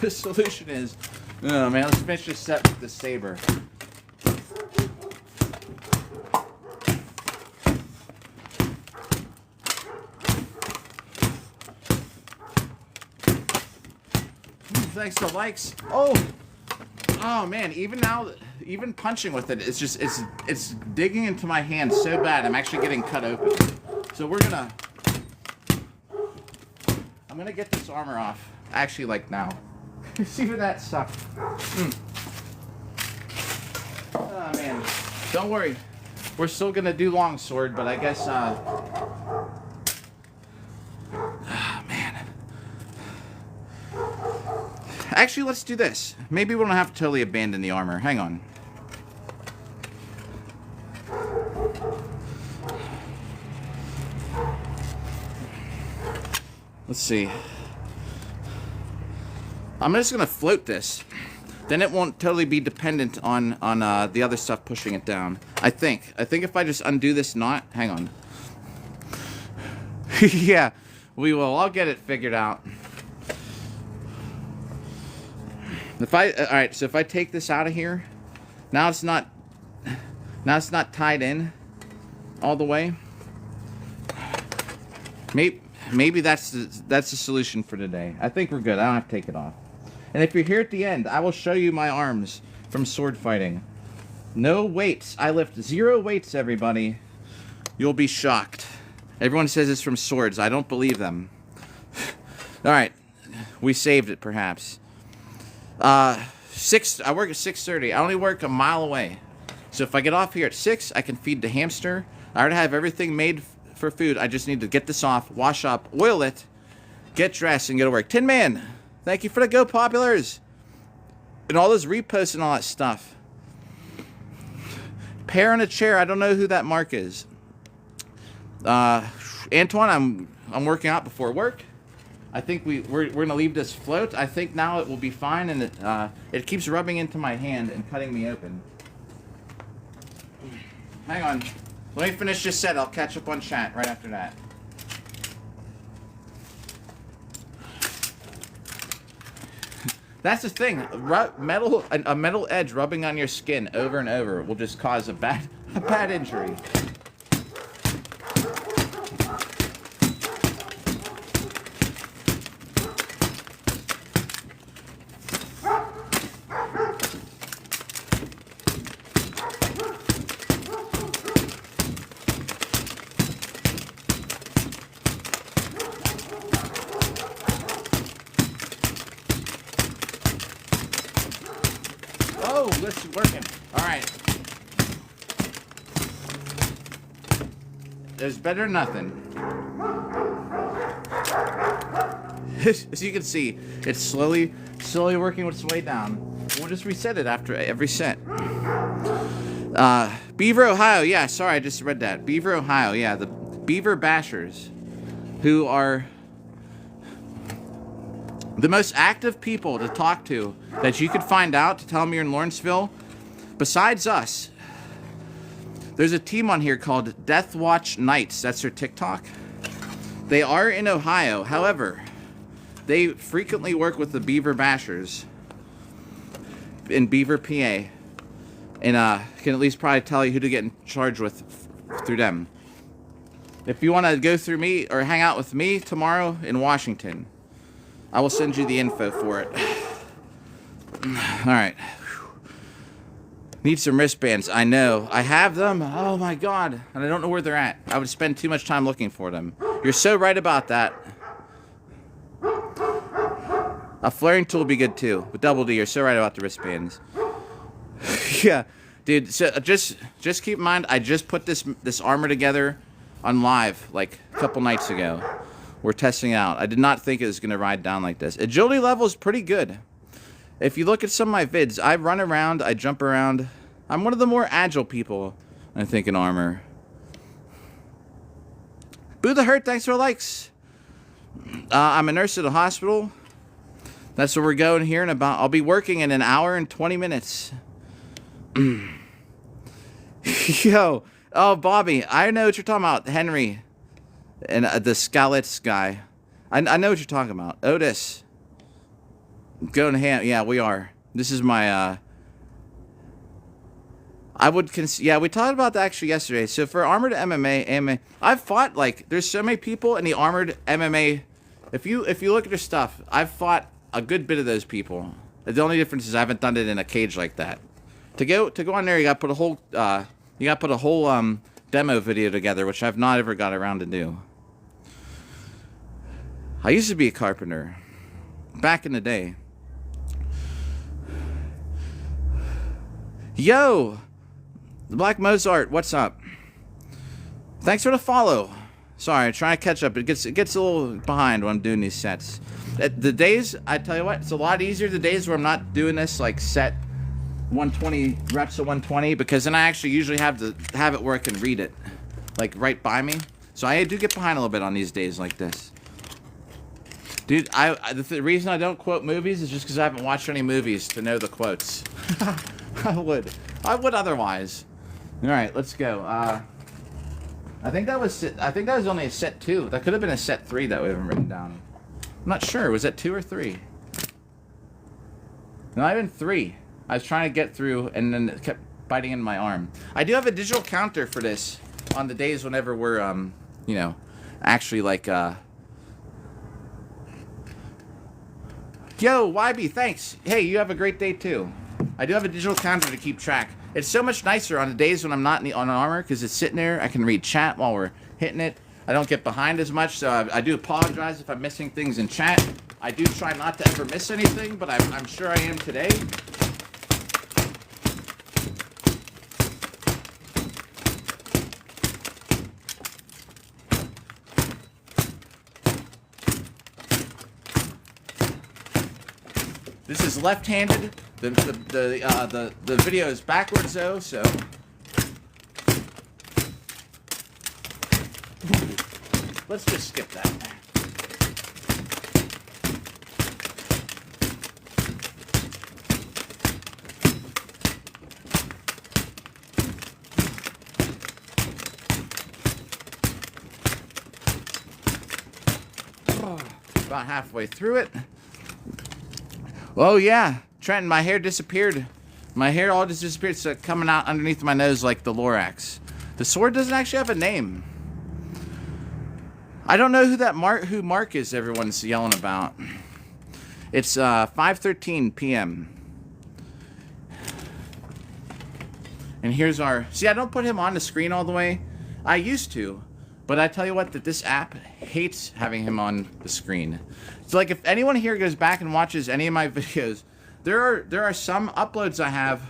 Speaker 1: The solution is, oh man, let's finish this set with the saber. Thanks for likes. Oh man, even now, even punching with it, it's digging into my hand so bad. I'm actually getting cut open. So I'm gonna get this armor off. Actually, like now. See what that sucked. Oh man, don't worry. We're still gonna do longsword, but I guess man. Actually, let's do this. Maybe we don't have to totally abandon the armor. Hang on. Let's see. I'm just gonna float this. Then it won't totally be dependent on the other stuff pushing it down. I think if I just undo this knot, hang on. Yeah, we will. I'll get it figured out. All right, so if I take this out of here, now it's not tied in all the way. Maybe that's the solution for today. I think we're good. I don't have to take it off. And if you're here at the end, I will show you my arms from sword fighting. No weights. I lift 0 weights, everybody. You'll be shocked. Everyone says it's from swords. I don't believe them. All right, we saved it, perhaps. I work at 6:30. I only work a mile away. So if I get off here at 6, I can feed the hamster. I already have everything made for food. I just need to get this off, wash up, oil it, get dressed, and go to work. Tin Man, thank you for the Go Populars. And all those reposts and all that stuff. Pear in a chair. I don't know who that mark is. Antoine, I'm working out before work. I think we're gonna leave this float. I think now it will be fine, and it keeps rubbing into my hand and cutting me open. Hang on, let me finish this set. I'll catch up on chat right after that. That's the thing. A metal edge rubbing on your skin over and over will just cause a bad injury. Oh, this is working. All right. There's better than nothing. As you can see, it's slowly working its way down. We'll just reset it after every set. Beaver, Ohio. Yeah, sorry, I just read that. Beaver, Ohio. Yeah, the Beaver Bashers, who are the most active people to talk to that you could find out to tell them you're in Lawrenceville. Besides us, there's a team on here called Death Watch Knights. That's their TikTok. They are in Ohio. However, they frequently work with the Beaver Bashers in Beaver, PA. And can at least probably tell you who to get in charge with through them. If you want to go through me or hang out with me tomorrow in Washington, I will send you the info for it. All right. Need some wristbands. I know. I have them. Oh my God. And I don't know where they're at. I would spend too much time looking for them. You're so right about that. A flaring tool would be good too. With Double D, you're so right about the wristbands. Yeah. Dude, so just keep in mind, I just put this armor together on live like a couple nights ago. We're testing it out. I did not think it was going to ride down like this. Agility level is pretty good. If you look at some of my vids, I run around, I jump around. I'm one of the more agile people, I think, in armor. Boo the Hurt, thanks for the likes. I'm a nurse at a hospital. That's where we're going here in about... I'll be working in an hour and 20 minutes. Yo. Oh, Bobby, I know what you're talking about. Henry. And the Scalets guy. I know what you're talking about. Otis. Going ham. Yeah, we are. This is my, yeah, we talked about that actually yesterday. So for armored MMA, I've fought, like, there's so many people in the armored MMA. If you look at their stuff, I've fought a good bit of those people. The only difference is I haven't done it in a cage like that. To go on there, you gotta put a whole demo video together, which I've not ever got around to do. I used to be a carpenter back in the day. Yo, the Black Mozart, what's up? Thanks for the follow. Sorry, I'm trying to catch up. It gets a little behind when I'm doing these sets. The days, I tell you what, it's a lot easier the days where I'm not doing this like set 120 reps of 120, because then I actually usually have it where I can read it, like right by me. So I do get behind a little bit on these days like this. Dude, the reason I don't quote movies is just because I haven't watched any movies to know the quotes. I would otherwise. All right, let's go. I think that was only a set 2. That could have been a set 3 that we haven't written down. I'm not sure. Was that 2 or 3? Not even 3. I was trying to get through, and then it kept biting in my arm. I do have a digital counter for this on the days whenever we're, you know, actually like, Yo, YB, thanks. Hey, you have a great day too. I do have a digital counter to keep track. It's so much nicer on the days when I'm not on armor, because it's sitting there. I can read chat while we're hitting it. I don't get behind as much, so I do apologize if I'm missing things in chat. I do try not to ever miss anything, but I'm sure I am today. This is left-handed. The video is backwards though, so let's just skip that. About halfway through it. Oh yeah, Trenton, my hair disappeared. My hair all just disappeared. It's coming out underneath my nose like the Lorax. The sword doesn't actually have a name. I don't know who Mark is everyone's yelling about. It's 5:13 p.m. And here's our... See, I don't put him on the screen all the way. I used to. But I tell you what, that this app hates having him on the screen. So like if anyone here goes back and watches any of my videos, there are some uploads I have,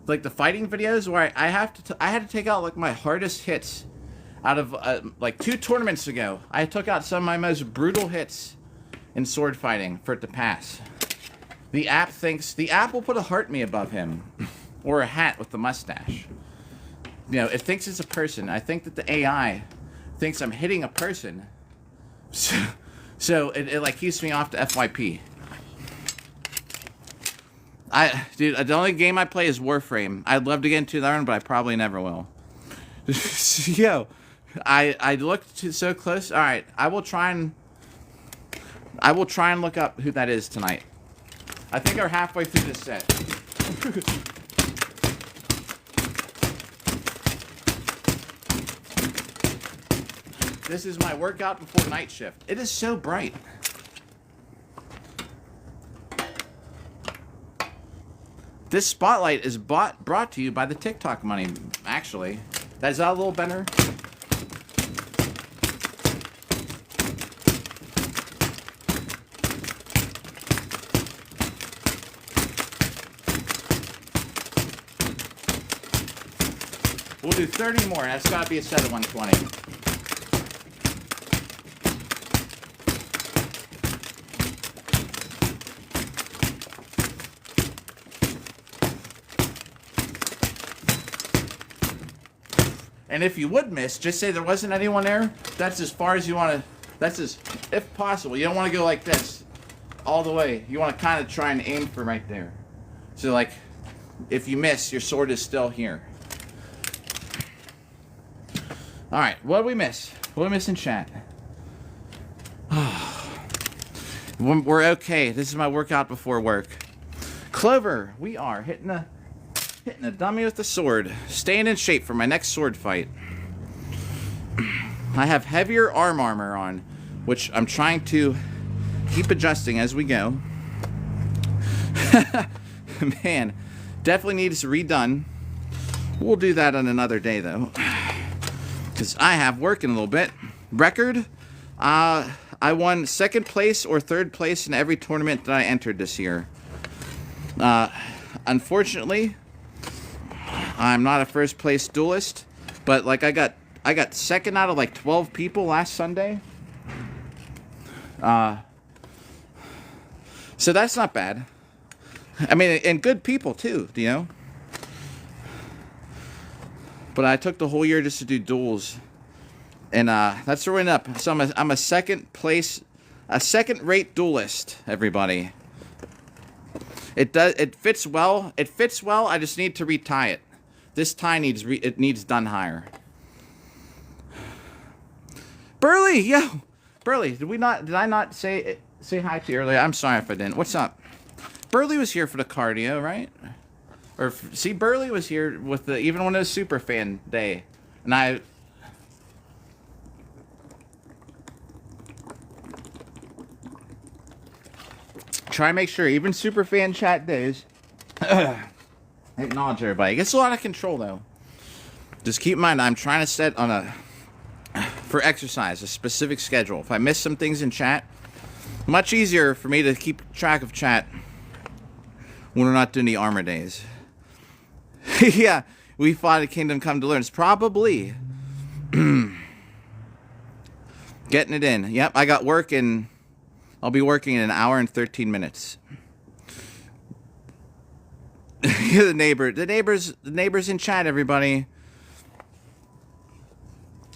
Speaker 1: like the fighting videos, where I had to take out like my hardest hits out of like 2 tournaments ago. I took out some of my most brutal hits in sword fighting for it to pass. The app will put a heart me above him, or a hat with the mustache. You know, it thinks it's a person. I think that the AI thinks I'm hitting a person, so it like keeps me off the FYP. Dude, the only game I play is Warframe. I'd love to get into that one, but I probably never will. Yo, I looked so close. All right, I will try and look up who that is tonight. I think we're halfway through this set. This is my workout before night shift. It is so bright. This spotlight is brought to you by the TikTok money, actually. Is that a little better? We'll do 30 more. That's got to be a set of 120. And if you would miss, just say there wasn't anyone there. That's as far as you want to, that's as, if possible. You don't want to go like this all the way. You want to kind of try and aim for right there. So like, if you miss, your sword is still here. All right, what did we miss? What did we miss in chat? We're okay. This is my workout before work. Clover, we are hitting a dummy with the sword. Staying in shape for my next sword fight. I have heavier armor on, which I'm trying to keep adjusting as we go. Man, definitely needs redone. We'll do that on another day, though. Because I have work in a little bit. Record, I won 2nd place or 3rd place in every tournament that I entered this year. Unfortunately, I'm not a first place duelist, but like I got 2nd out of like 12 people last Sunday. So that's not bad. I mean, and good people too, you know. But I took the whole year just to do duels, and that's throwing up. So I'm a 2nd place, a 2nd-rate duelist. Everybody, it fits well. It fits well. I just need to retie it. This tie needs done higher. Burley, yo, Burley, did I not say hi to you earlier? I'm sorry if I didn't. What's up? Burley was here for the cardio, right? Or see, Burley was here with even when it was Super Fan Day, and I. Try and make sure even Super Fan chat days. Acknowledge everybody. It gets a lot of control though. Just keep in mind, I'm trying to set on for exercise a specific schedule. If I miss some things in chat, much easier for me to keep track of chat when we're not doing the armor days. Yeah, we fought at Kingdom Come Deliverance. Probably. Getting it in. Yep, I got work in. I'll be working in an hour and 13 minutes. The neighbors in chat, everybody.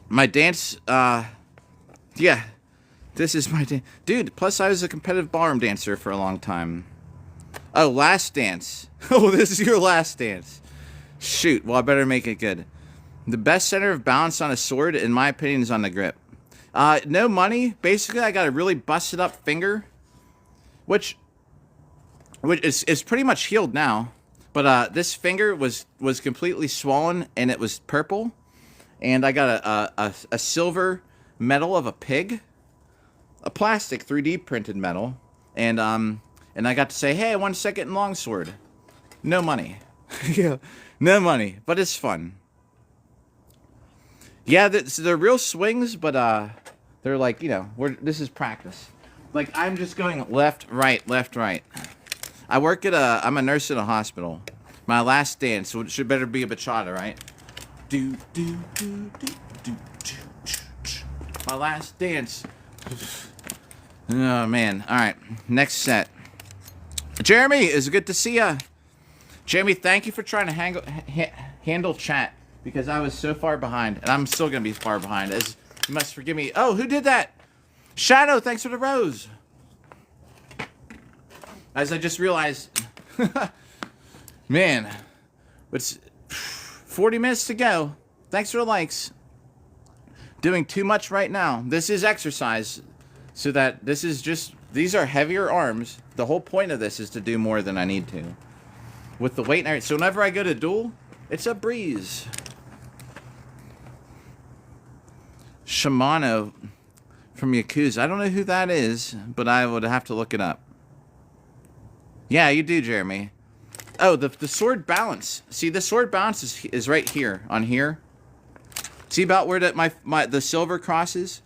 Speaker 1: My dance, yeah, this is my dance. Dude, plus I was a competitive ballroom dancer for a long time. Oh, last dance. Oh, this is your last dance. Shoot, well, I better make it good. The best center of balance on a sword, in my opinion, is on the grip. No money. Basically, I got a really busted up finger, which is pretty much healed now. But this finger was completely swollen, and it was purple. And I got a silver medal of a pig, a plastic 3D printed medal, and I got to say, hey, I won 2nd in longsword. No money. Yeah, no money, but it's fun. Yeah, they're real swings, but they're like, you know, this is practice. Like, I'm just going left, right, left, right. I work at I'm a nurse at a hospital. My last dance, so it should better be a bachata, right? Do, do, do, do, do, do, do. My last dance. Oh, man. All right, next set. Jeremy, it's good to see ya. Jeremy, thank you for trying to handle chat, because I was so far behind, and I'm still going to be far behind, as you must forgive me. Oh, who did that? Shadow, thanks for the rose. As I just realized, man, it's 40 minutes to go. Thanks for the likes. Doing too much right now. This is exercise, so that this is just, these are heavier arms. The whole point of this is to do more than I need to. With the weight and everything. So whenever I go to duel, it's a breeze. Shimano from Yakuza. I don't know who that is, but I would have to look it up. Yeah, you do, Jeremy. Oh, the sword balance. See, the sword balance is right here, on here. See about where the silver crosses?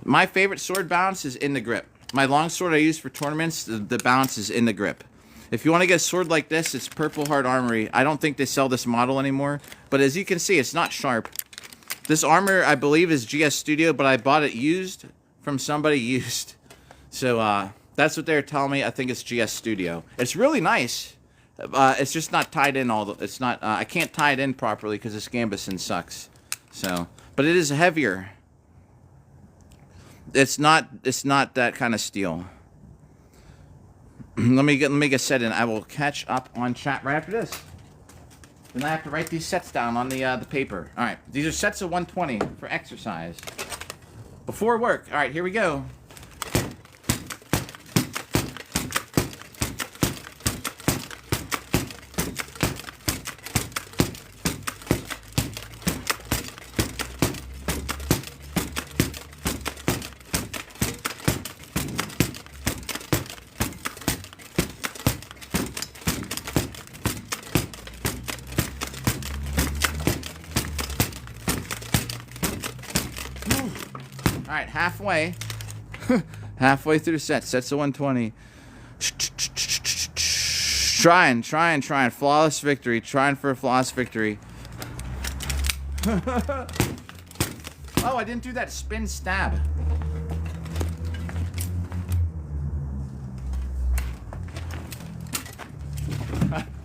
Speaker 1: My favorite sword balance is in the grip. My longsword I use for tournaments, the balance is in the grip. If you want to get a sword like this, it's Purple Heart Armory. I don't think they sell this model anymore. But as you can see, it's not sharp. This armor, I believe, is GS Studio, but I bought it used from somebody used. So, that's what they're telling me. I think it's GS Studio. It's really nice. It's just not tied in it's not, I can't tie it in properly because this gambeson sucks. So, but it is heavier. It's not that kind of steel. Let me get set in. I will catch up on chat right after this. Then I have to write these sets down on the paper. All right, these are sets of 120 for exercise. Before work. All right, here we go. right, halfway. Halfway through the set. Sets of 120. Trying. Flawless victory. Trying for a flawless victory. Oh, I didn't do that spin stab.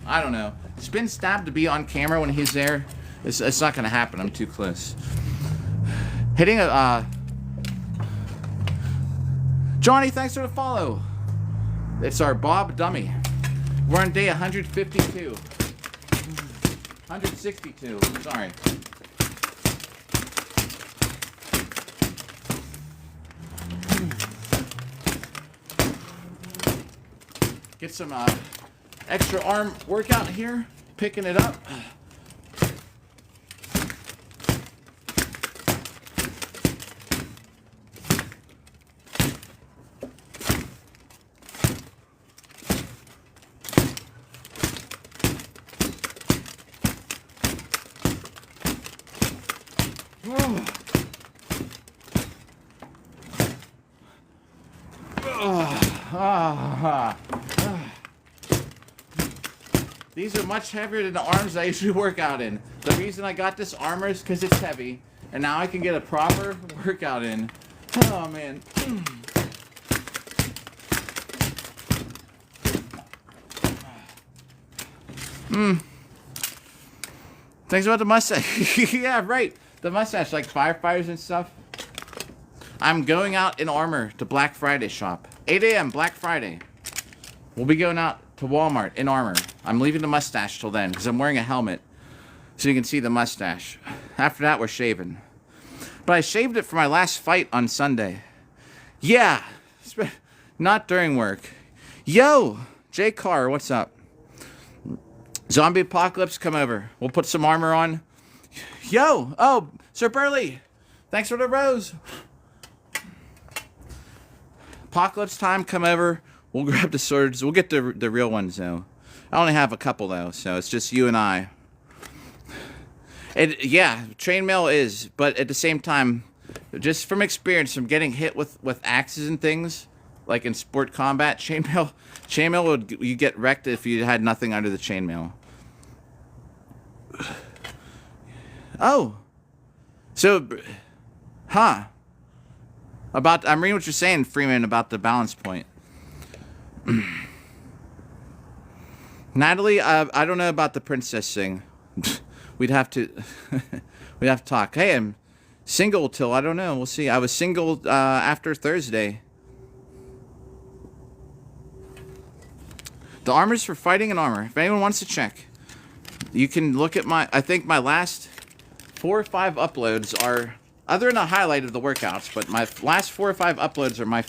Speaker 1: I don't know. Spin stab to be on camera when he's there. It's not going to happen. I'm too close. Hitting a... Johnny, thanks for the follow. It's our Bob Dummy. We're on day 152. 162. Sorry. Get some extra arm workout here. Picking it up. These are much heavier than the arms I usually work out in. The reason I got this armor is because it's heavy, and now I can get a proper workout in. Oh man. Thanks about the mustache. Yeah, right. The mustache, like firefighters and stuff. I'm going out in armor to Black Friday shop. 8 a.m. Black Friday. We'll be going out to Walmart in armor. I'm leaving the mustache till then because I'm wearing a helmet so you can see the mustache. After that, we're shaving. But I shaved it for my last fight on Sunday. Yeah. Not during work. Yo, J Carr, what's up? Zombie apocalypse, come over. We'll put some armor on. Yo, oh, Sir Burley. Thanks for the rose. Apocalypse time, come over. We'll grab the swords. We'll get the real ones, though. I only have a couple, though, so it's just you and I. And yeah, chainmail is, but at the same time, just from experience, from getting hit with axes and things, like in sport combat, chainmail would, you get wrecked if you had nothing under the chainmail. Oh. So, huh. I'm reading what you're saying, Freeman, about the balance point. Natalie, I don't know about the princess thing. we'd have to talk. Hey, I'm single till, I don't know. We'll see. I was single after Thursday. The armor's for fighting and armor. If anyone wants to check, you can look at I think my last 4 or 5 uploads are, other than a highlight of the workouts, but my last 4 or 5 uploads are my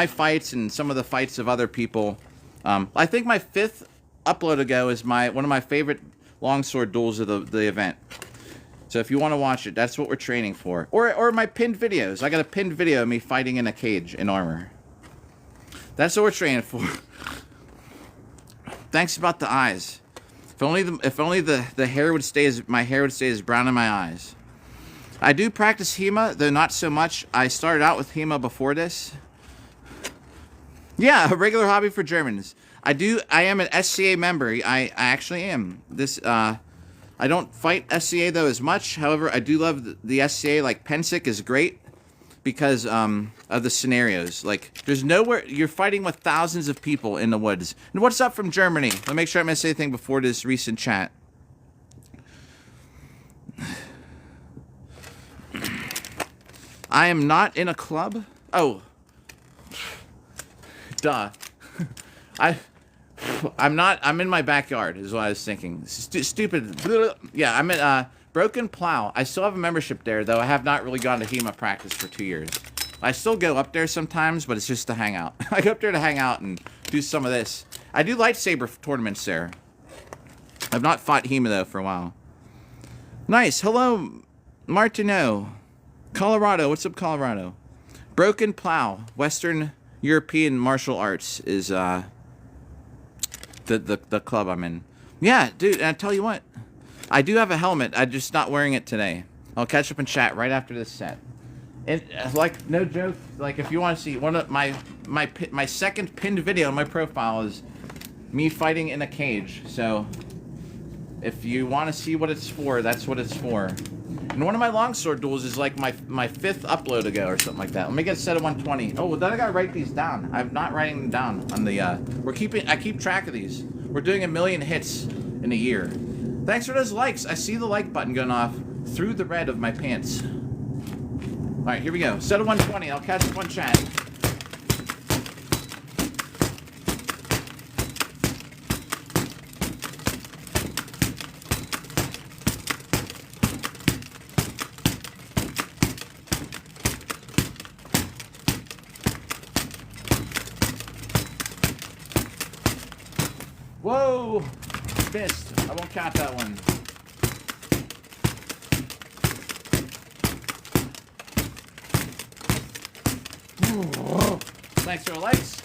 Speaker 1: fights and some of the fights of other people. I think my 5th upload ago is one of my favorite longsword duels of the event. So if you want to watch it, that's what we're training for. Or my pinned videos. I got a pinned video of me fighting in a cage in armor. That's what we're training for. Thanks about the eyes. If only the hair would stay my hair would stay as brown in my eyes. I do practice HEMA, though not so much. I started out with HEMA before this. Yeah, a regular hobby for Germans. I am an SCA member. I actually am. I don't fight SCA though as much. However, I do love the SCA. Like Pensic is great because of the scenarios. Like there's nowhere you're fighting with thousands of people in the woods. And what's up from Germany? Let me make sure I missed anything before this recent chat. I am not in a club. Oh, duh. I'm not. I'm in my backyard. Is what I was thinking. Stupid. Yeah, I'm at Broken Plow. I still have a membership there, though. I have not really gone to HEMA practice for 2 years. I still go up there sometimes, but it's just to hang out. I go up there to hang out and do some of this. I do lightsaber tournaments there. I've not fought HEMA though for a while. Nice. Hello, Martineau. Colorado. What's up, Colorado? Broken Plow. Western European Martial Arts is the club I'm in. Yeah, dude, and I tell you what. I do have a helmet. I'm just not wearing it today. I'll catch up in chat right after this set. And like, no joke, like if you want to see one of my second pinned video on my profile is me fighting in a cage. So if you want to see what it's for, that's what it's for. And one of my longsword duels is like my fifth upload ago or something like that. Let me get a set of 120. Oh, well, then I gotta write these down. I'm not writing them down on the. I keep track of these. We're doing 1 million hits in a year. Thanks for those likes. I see the like button going off through the red of my pants. All right, here we go. Set of 120. I'll catch up on chat. Whoa! Missed. I won't count that one. Thanks for the likes.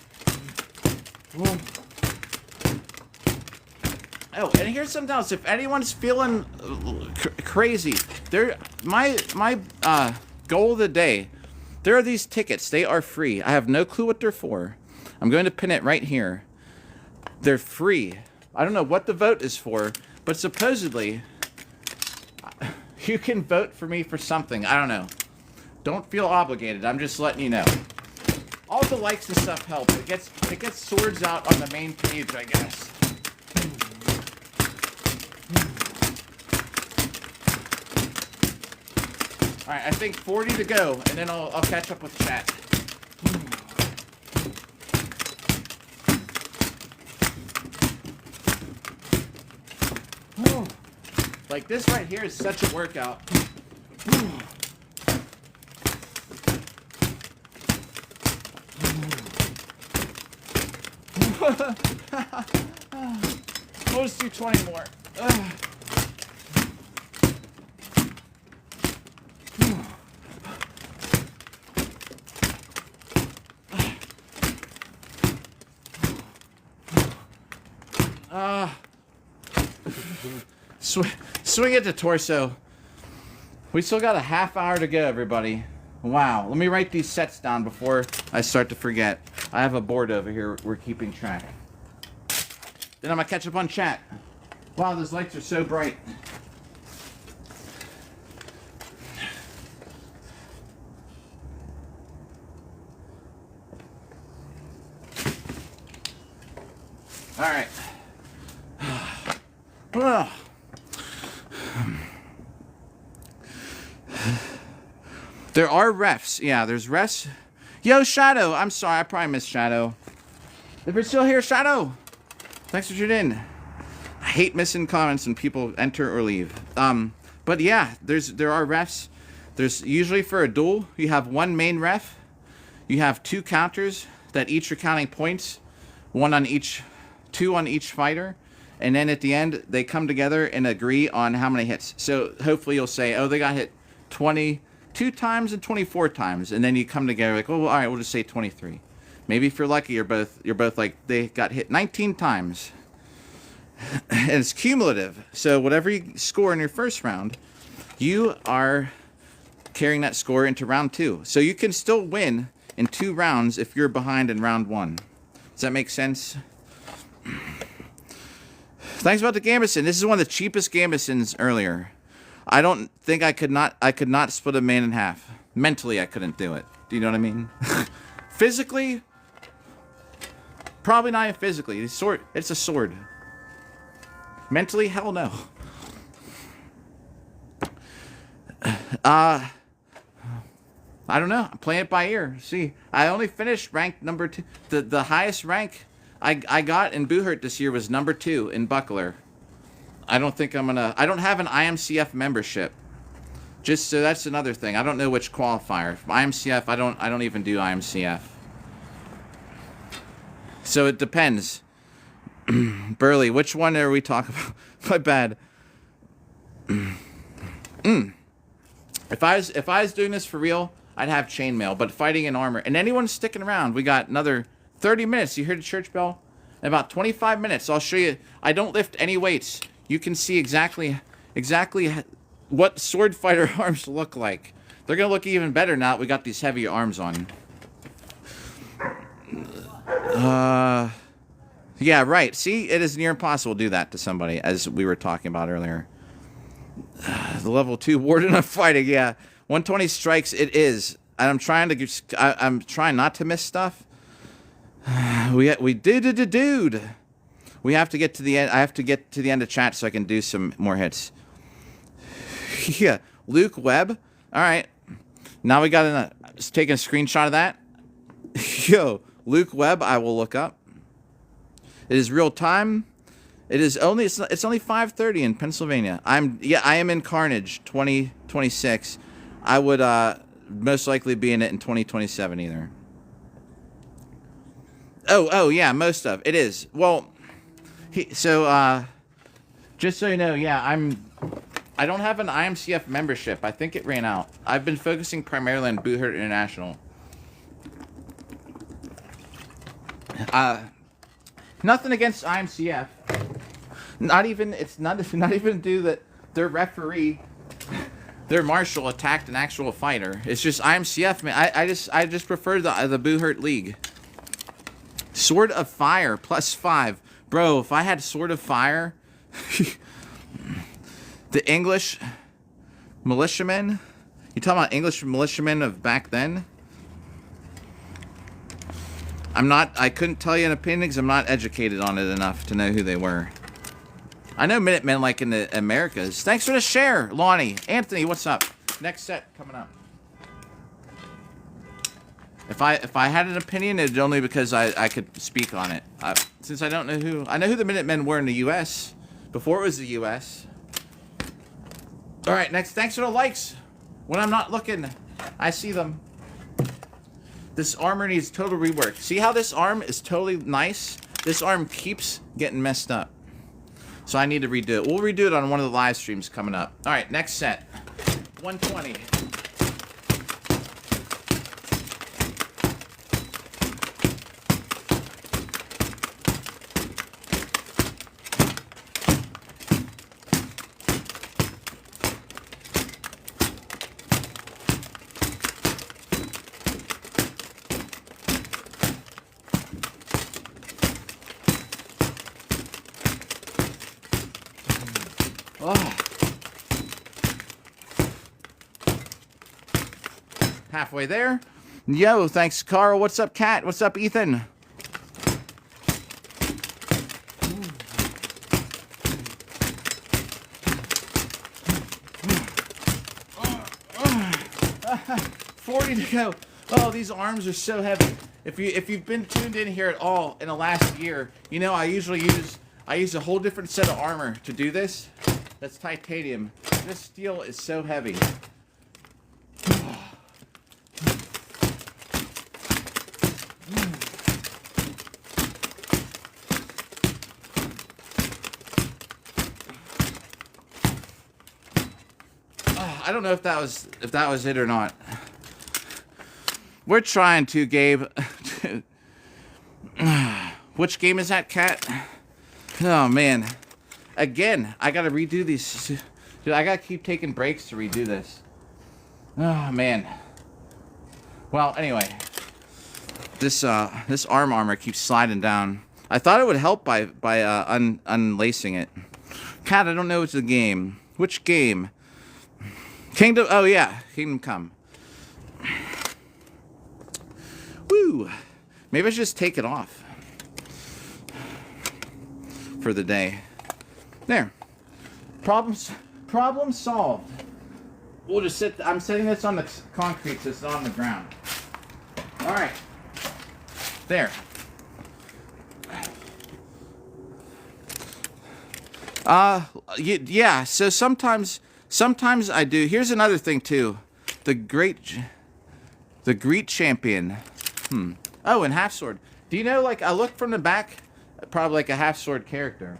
Speaker 1: Oh, and here's something else. If anyone's feeling crazy, my goal of the day. There are these tickets. They are free. I have no clue what they're for. I'm going to pin it right here. They're free. I don't know what the vote is for, but supposedly you can vote for me for something. I don't know. Don't feel obligated. I'm just letting you know. All the likes and stuff help. It gets swords out on the main page, I guess. All right, I think 40 to go, and then I'll catch up with chat. Like this right here is such a workout. Let's do 20 more. Swing it to torso. We still got a half hour to go, everybody. Wow. Let me write these sets down before I start to forget. I have a board over here we're keeping track. Then I'm going to catch up on chat. Wow, those lights are so bright. All right. There are refs. Yeah, there's refs. Yo, Shadow. I'm sorry. I probably missed Shadow. If you're still here, Shadow. Thanks for tuning in. I hate missing comments when people enter or leave. But yeah, there are refs. There's usually for a duel, you have one main ref. You have two counters that each are counting points. Two on each fighter. And then at the end, they come together and agree on how many hits. So hopefully you'll say, oh, they got hit 22 times and 24 times. And then you come together like, oh, well, all right, we'll just say 23. Maybe if you're lucky, you're both like, they got hit 19 times. And it's cumulative. So whatever you score in your first round, you are carrying that score into round 2. So you can still win in 2 rounds if you're behind in round 1. Does that make sense? Thanks about the Gambeson. This is one of the cheapest Gambesons earlier. I don't think I could not split a man in half. Mentally, I couldn't do it. Do you know what I mean? Physically, probably not even physically. It's a sword. Mentally, hell no. I don't know. I'm playing it by ear. See, I only finished ranked number 2. The highest rank I got in Boohurt this year was number 2 in Buckler. I don't think I'm gonna. I don't have an IMCF membership. Just so that's another thing. I don't know which qualifier. IMCF. I don't even do IMCF. So it depends. Burley, which one are we talking about? My bad. If I was doing this for real, I'd have chainmail. But fighting in armor, and anyone sticking around, we got another 30 minutes. You hear the church bell? In about 25 minutes, I'll show you. I don't lift any weights. You can see exactly what sword fighter arms look like. They're gonna look even better now that we got these heavy arms on. Yeah, right. See, it is near impossible to do that to somebody, as we were talking about earlier. The level 2 warden of fighting, yeah. 120 strikes, it is. And I'm trying to, I'm trying not to miss stuff. We dude. We have to get to the end. I have to get to the end of chat so I can do some more hits. Yeah, Luke Webb. All right. Now we got taking a screenshot of that. Yo, Luke Webb. I will look up. It is real time. It is only. It's only 5:30 in Pennsylvania. I am in Carnage 2026. I would most likely be in it in 2027 either. Oh yeah, most of it is. Well, just so you know, yeah, I don't have an IMCF membership. I think it ran out. I've been focusing primarily on Boot Hurt International. Nothing against IMCF. It's not even due that their referee, their marshal attacked an actual fighter. It's just IMCF, man. I just prefer the Boot Hurt League. Sword of Fire +5. Bro, if I had Sword of Fire, the English militiamen, you talking about English militiamen of back then? I couldn't tell you an opinion because I'm not educated on it enough to know who they were. I know Minutemen like in the Americas. Thanks for the share, Lonnie. Anthony, what's up? Next set coming up. If I had an opinion, it'd only because I could speak on it. Since I don't know who... I know who the Minutemen were in the U.S. before it was the U.S. All right, next. Thanks for the likes. When I'm not looking, I see them. This armor needs total rework. See how this arm is totally nice? This arm keeps getting messed up. So I need to redo it. We'll redo it on one of the live streams coming up. All right, next set. 120. Halfway there. Yo, thanks, Carl. What's up, Kat? What's up, Ethan? $40 to go. Oh, these arms are so heavy. If you've been tuned in here at all in the last year, you know I usually use a whole different set of armor to do this. That's titanium. This steel is so heavy. I don't know if that was it or not. We're trying to, Gabe. Which game is that, Cat? Oh man. Again, I gotta redo these. Dude, I gotta keep taking breaks to redo this. Oh man. Well, anyway. This armor keeps sliding down. I thought it would help by unlacing it. Cat, I don't know what's the game. Which game? Kingdom, oh yeah, Kingdom Come. Woo! Maybe I should just take it off for the day. There. Problem solved. We'll just I'm setting this on the concrete so it's not on the ground. Alright. There. Yeah, so sometimes I do. Here's another thing too. The Great Champion. Oh, and half sword. Do you know, like, I look from the back, probably like a half sword character.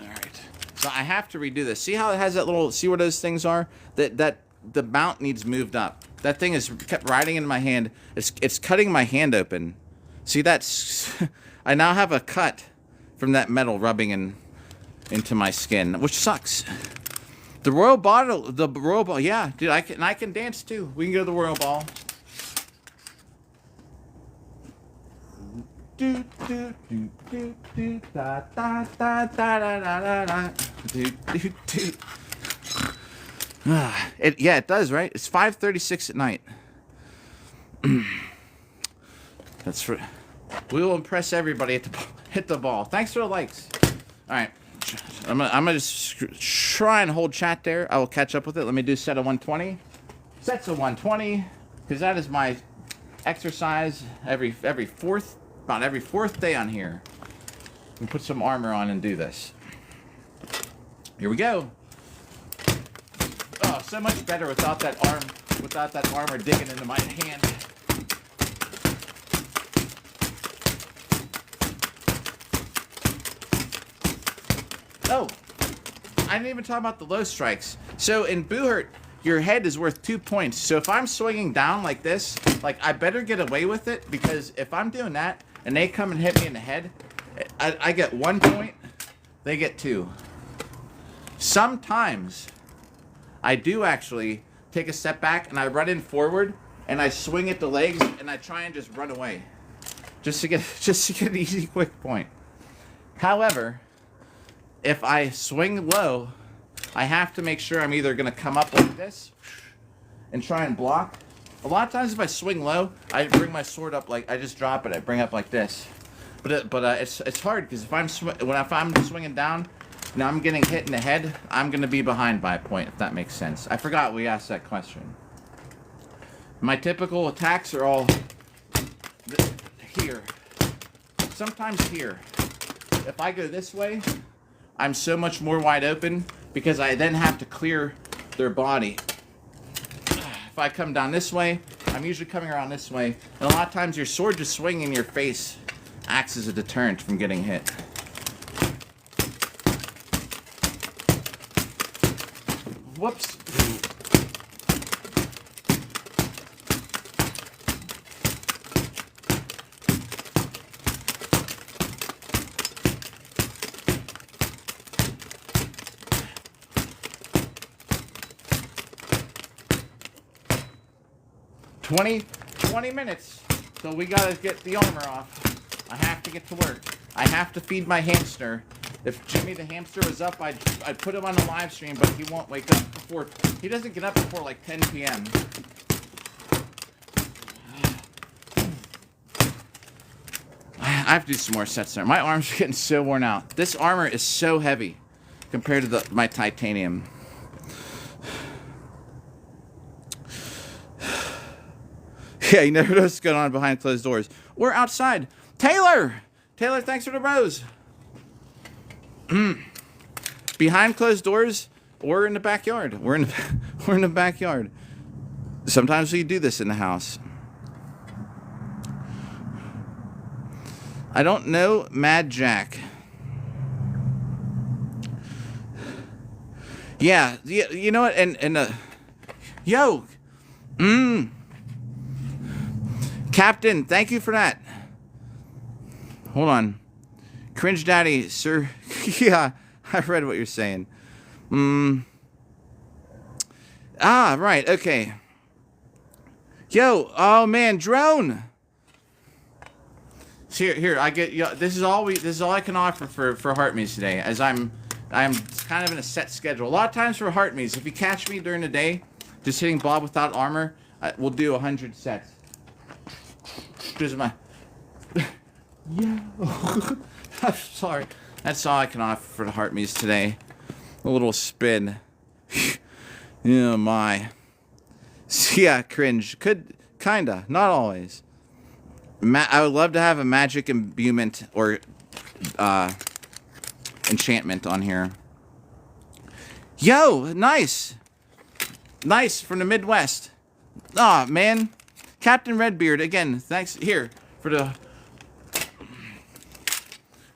Speaker 1: Alright. So I have to redo this. See how it has that little, see where those things are? That the mount needs moved up. That thing is kept riding in my hand. It's cutting my hand open. See, that's... I now have a cut from that metal rubbing into my skin, which sucks. The Royal Ball, yeah, dude, I can dance too. We can go to the Royal Ball. Do do do do do da da da da da da da do do do. It does, right? It's 5:36 at night. That's right. We will impress everybody at hit the ball. Thanks for the likes. All right, I'm gonna just try and hold chat there. I will catch up with it. Let me do a set of 120. Sets of 120, because that is my exercise every fourth day on here. We put some armor on and do this. Here we go. Oh, so much better without that armor digging into my hand. Oh, I didn't even talk about the low strikes. So in Boohurt, your head is worth 2 points. So if I'm swinging down like this, like I better get away with it, because if I'm doing that and they come and hit me in the head, I get 1 point, they get 2. Sometimes I do actually take a step back and I run in forward and I swing at the legs and I try and just run away, just to get an easy quick point. However, if I swing low, I have to make sure I'm either going to come up like this and try and block. A lot of times if I swing low, I bring my sword up, like I just drop it, I bring it up like this. But it's hard, because if I'm swinging down and I'm getting hit in the head, I'm going to be behind by a point, if that makes sense. I forgot we asked that question. My typical attacks are all here. Sometimes here. If I go this way, I'm so much more wide open, because I then have to clear their body. If I come down this way, I'm usually coming around this way. And a lot of times your sword just swinging in your face acts as a deterrent from getting hit. Whoops. 20 minutes. So we gotta get the armor off. I have to get to work. I have to feed my hamster. If Jimmy the hamster was up, I'd put him on the live stream, but he won't wake up before. He doesn't get up before like 10 p.m. I have to do some more sets there. My arms are getting so worn out. This armor is so heavy compared to my titanium. Yeah, you never know what's going on behind closed doors. Or outside. Taylor, thanks for the rose. Behind closed doors or in the backyard. We're in the backyard. Sometimes we do this in the house. I don't know Mad Jack. Yeah, you know what? And yo, Captain, thank you for that. Hold on. Cringe Daddy, sir. Yeah, I read what you're saying. Right, okay. Yo, oh man, drone. Here, I get. This is all I can offer for Heart Me's today, as I'm kind of in a set schedule. A lot of times for Heart Me's, if you catch me during the day, just hitting Bob without armor, we'll do 100 sets. Here's my. Yeah. I'm sorry. That's all I can offer for the Heart Me's today. A little spin. Yeah, my. Yeah, cringe. Kinda. Not always. I would love to have a magic imbuement or enchantment on here. Yo, nice. Nice, from the Midwest. Aw, man. Captain Redbeard, again, thanks. Here, for the...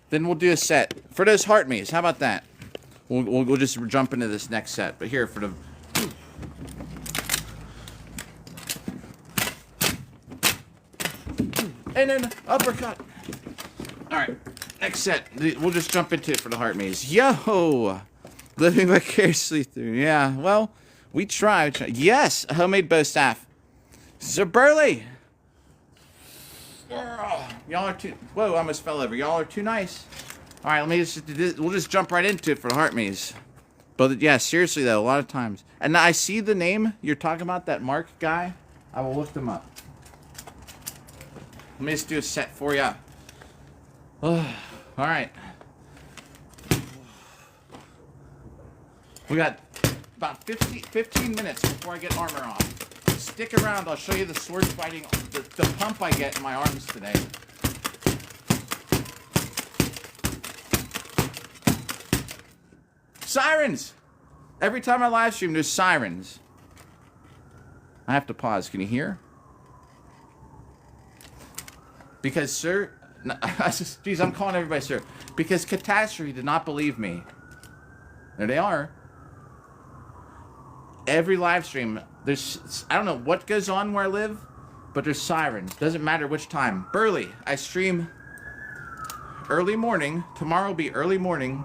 Speaker 1: Then we'll do a set. For those Heart Me's, how about that? We'll just jump into this next set. But here, for the... And then uppercut. Alright, next set. We'll just jump into it for the heart maze. Yo! Living vicariously through. Yeah, well, we tried. Yes! A homemade bow staff. Sir Burley! Y'all are too... Whoa, I almost fell over. Y'all are too nice. Alright, we'll just jump right into it for the heart maze. But yeah, seriously though, a lot of times. And I see the name you're talking about, that Mark guy. I will look them up. Let me just do a set for you. Oh, alright. We got about 15 minutes before I get armor on. Stick around, I'll show you the sword fighting, the pump I get in my arms today. Sirens! Every time I live stream, there's sirens. I have to pause. Can you hear? Because, sir... No, geez, I'm calling everybody sir. Because Catastrophe did not believe me. There they are. Every live stream, there's... I don't know what goes on where I live, but there's sirens. Doesn't matter which time. Burley, I stream early morning. Tomorrow will be early morning.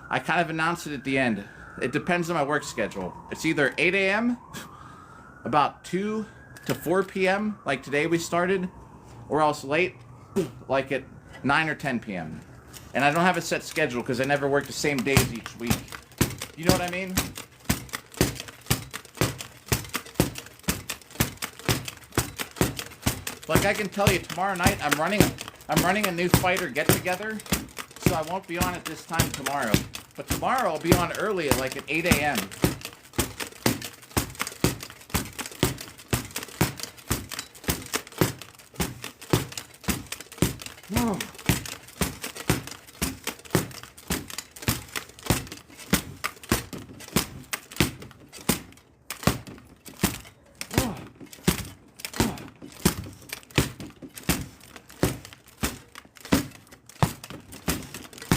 Speaker 1: I kind of announced it at the end. It depends on my work schedule. It's either 8 a.m., about 2 to 4 p.m., like today we started, or else late, like at 9 or 10 p.m. And I don't have a set schedule because I never work the same days each week. You know what I mean? Like I can tell you, tomorrow night I'm running a new fighter get-together, so I won't be on at this time tomorrow. But tomorrow I'll be on early at like at 8 a.m. Whoa.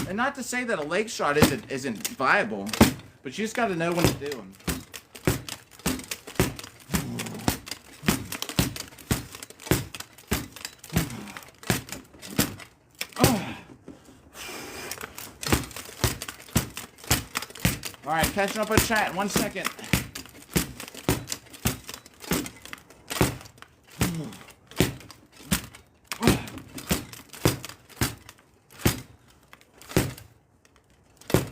Speaker 1: And not to say that a leg shot isn't viable, but you just got to know when to do them. All right, catching up on chat in 1 second.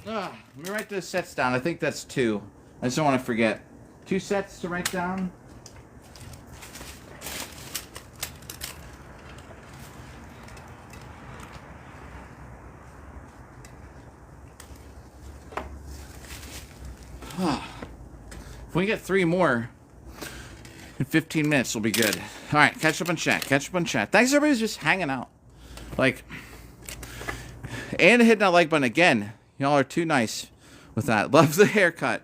Speaker 1: Let me write those sets down. I think that's 2. I just don't want to forget. 2 sets to write down. If we get 3 more in 15 minutes, we'll be good. All right, catch up on chat. Catch up on chat. Thanks, everybody's just hanging out. Like, and hitting that like button again. Y'all are too nice with that. Love the haircut.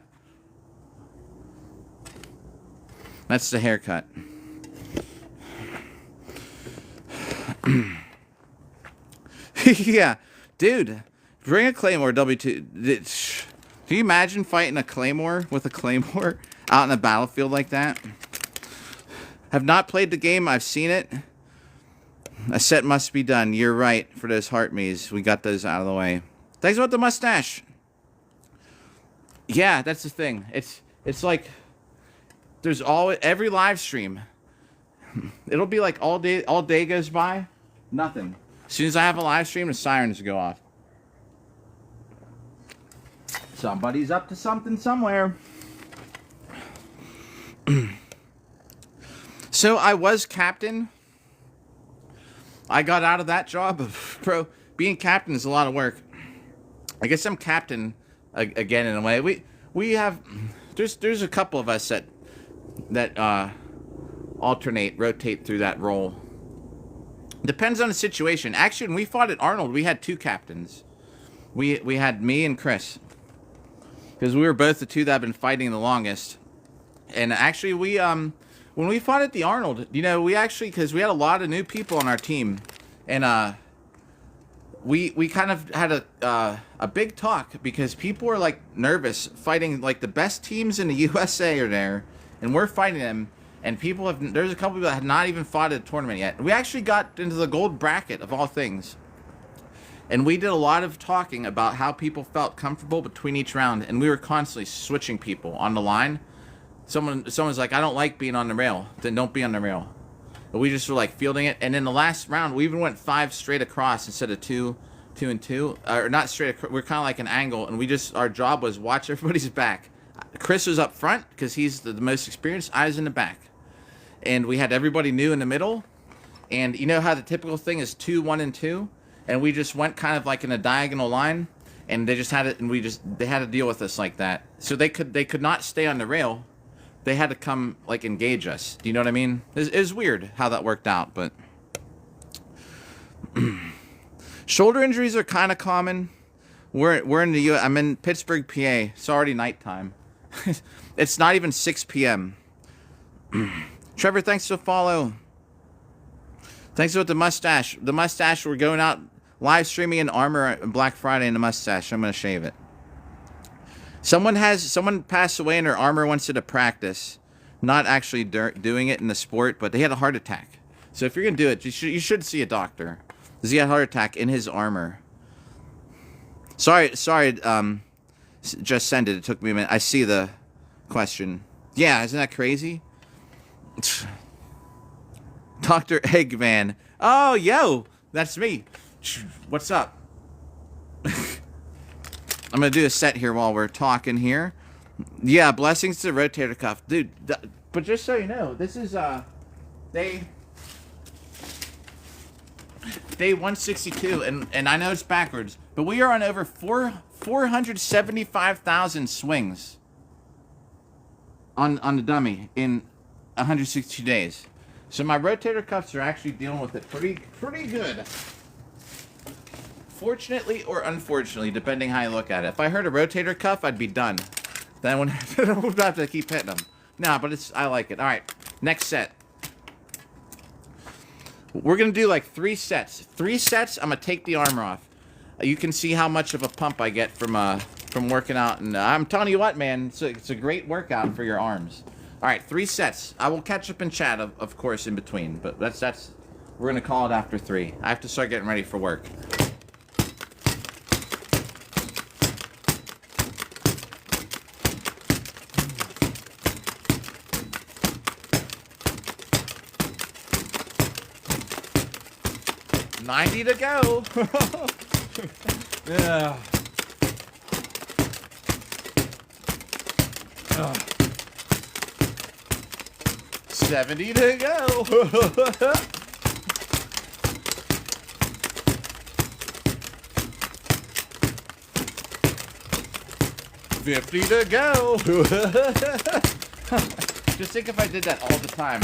Speaker 1: That's the haircut. Yeah, dude, bring a Claymore W2. Can you imagine fighting a Claymore with a Claymore out in a battlefield like that? Have not played the game. I've seen it. A set must be done. You're right for those heart maze. We got those out of the way. Thanks about the mustache. Yeah, that's the thing. It's like there's every live stream. It'll be like all day goes by, nothing. As soon as I have a live stream, the sirens go off. Somebody's up to something somewhere. So I was captain. I got out of that job. Bro, being captain is a lot of work. I guess I'm captain again in a way. We have there's a couple of us that rotate through that role. Depends on the situation. Actually, when we fought at Arnold, we had 2 captains. We had me and Chris, because we were both the 2 that have been fighting the longest. And actually, when we fought at the Arnold, you know, because we had a lot of new people on our team, and we kind of had a big talk because people were like nervous fighting, like the best teams in the USA are there, and we're fighting them. And there's a couple people that have not even fought at a tournament yet. We actually got into the gold bracket of all things. And we did a lot of talking about how people felt comfortable between each round, and we were constantly switching people on the line. Someone's like, I don't like being on the rail. Then don't be on the rail. But we just were like fielding it. And in the last round, we even went 5 straight across instead of 2 and 2. Or not straight across. We're kind of like an angle. And our job was watch everybody's back. Chris was up front because he's the most experienced. I was in the back. And we had everybody new in the middle. And you know how the typical thing is 2, 1, and 2? And we just went kind of like in a diagonal line. And they just had it, and they had to deal with us like that. So they could not stay on the rail. They had to come, like, engage us. Do you know what I mean? It was weird how that worked out, but... Shoulder injuries are kind of common. We're in the U.S. I'm in Pittsburgh, PA. It's already nighttime. It's not even 6 p.m. Trevor, thanks for the follow. Thanks for the mustache. The mustache, we're going out live streaming in Armor Black Friday in the mustache. I'm going to shave it. Someone passed away and her armor wants you to practice. Not actually doing it in the sport, but they had a heart attack. So if you're going to do it, you should see a doctor. Because he had a heart attack in his armor. Sorry, just send it. It took me a minute. I see the question. Yeah, isn't that crazy? Dr. Eggman. Oh, yo, that's me. What's up? I'm going to do a set here while we're talking here. Yeah, blessings to the rotator cuff. Dude, but just so you know, this is, day 162, and I know it's backwards, but we are on over 475,000 swings on the dummy in 162 days. So my rotator cuffs are actually dealing with it pretty good. Fortunately or unfortunately, depending how you look at it. If I hurt a rotator cuff, I'd be done. Then I wouldn't have to keep hitting them. Nah, but I like it. All right, next set. We're going to do like 3 sets. 3 sets, I'm going to take the armor off. You can see how much of a pump I get from working out. And I'm telling you what, man, it's a great workout for your arms. All right, 3 sets. I will catch up in chat, of course, in between. But that's we're going to call it after 3. I have to start getting ready for work. $90 to go. Yeah. $70 to go. $50 to go. Just think if I did that all the time.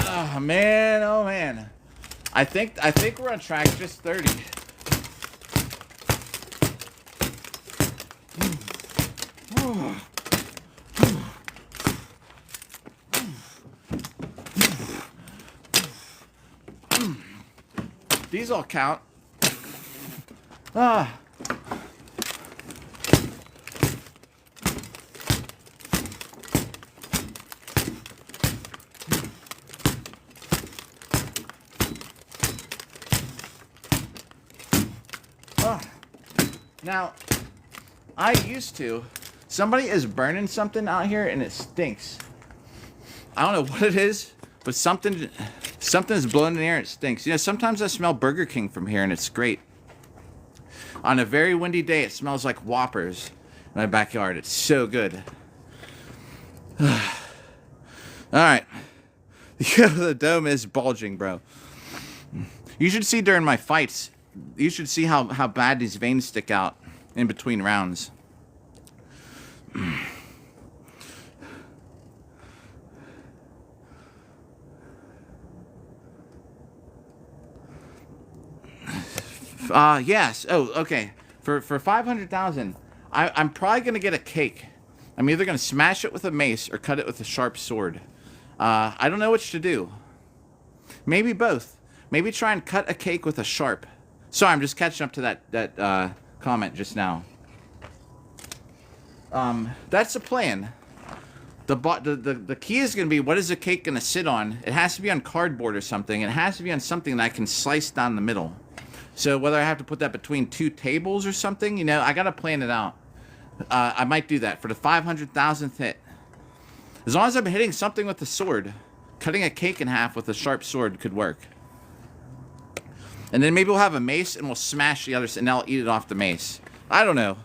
Speaker 1: Oh man, oh man. I think we're on track just 30. These all count. Ah. Now, I used to. Somebody is burning something out here and it stinks. I don't know what it is, but something's blowing in the air and it stinks. You know, sometimes I smell Burger King from here and it's great. On a very windy day, it smells like Whoppers in my backyard. It's so good. All right. The dome is bulging, bro. You should see during my fights. You should see how bad these veins stick out in between rounds. Yes. Oh, okay. For 500,000, I'm probably gonna get a cake. I'm either gonna smash it with a mace or cut it with a sharp sword. I don't know which to do. Maybe both. Maybe try and cut a cake with a sharp. Sorry, I'm just catching up to that comment just now. That's the plan. The key is going to be, what is the cake going to sit on? It has to be on cardboard or something. It has to be on something that I can slice down the middle. So whether I have to put that between 2 tables or something, you know, I got to plan it out. I might do that for the 500,000th hit. As long as I'm hitting something with the sword, cutting a cake in half with a sharp sword could work. And then maybe we'll have a mace and we'll smash the other side and I'll eat it off the mace. I don't know.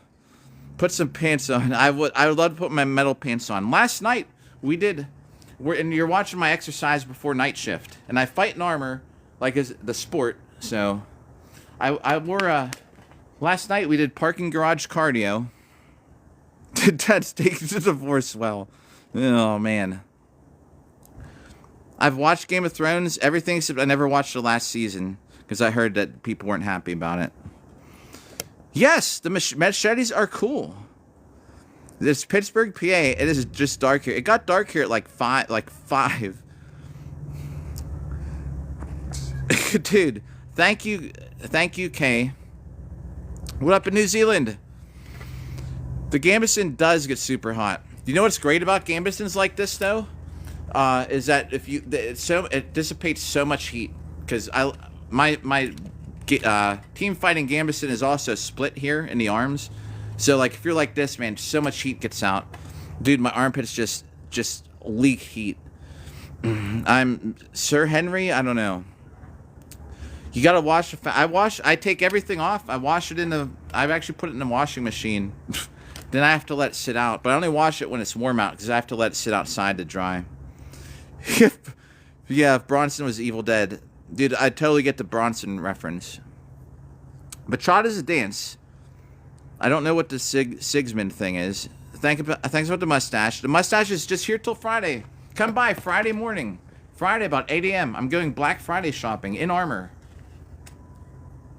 Speaker 1: Put some pants on. I would love to put my metal pants on. Last night and you're watching my exercise before night shift, and I fight in armor like as the sport. So I wore last night we did parking garage cardio. That's taken to divorce well. Oh man. I've watched Game of Thrones, everything except I never watched the last season because I heard that people weren't happy about it. Yes, the machetes are cool. This Pittsburgh, PA. It is just dark here. It got dark here at like 5. Dude, thank you, Kay. What up in New Zealand? The Gambesson does get super hot. You know what's great about Gambessons like this though? Is that if you it dissipates so much heat because my team fighting Gambesson is also split here in the arms. So like if you're like this, man, so much heat gets out. Dude, my armpits just leak heat. I'm Sir Henry, I don't know. You gotta wash I take everything off. I've actually put it in the washing machine. Then I have to let it sit out. But I only wash it when it's warm out because I have to let it sit outside to dry. Yeah, if Bronson was Evil Dead. Dude, I totally get the Bronson reference. Bachata is a dance. I don't know what the Sigismund thing is. Thanks about the mustache. The mustache is just here till Friday. Come by Friday morning. Friday about 8 a.m. I'm going Black Friday shopping in armor.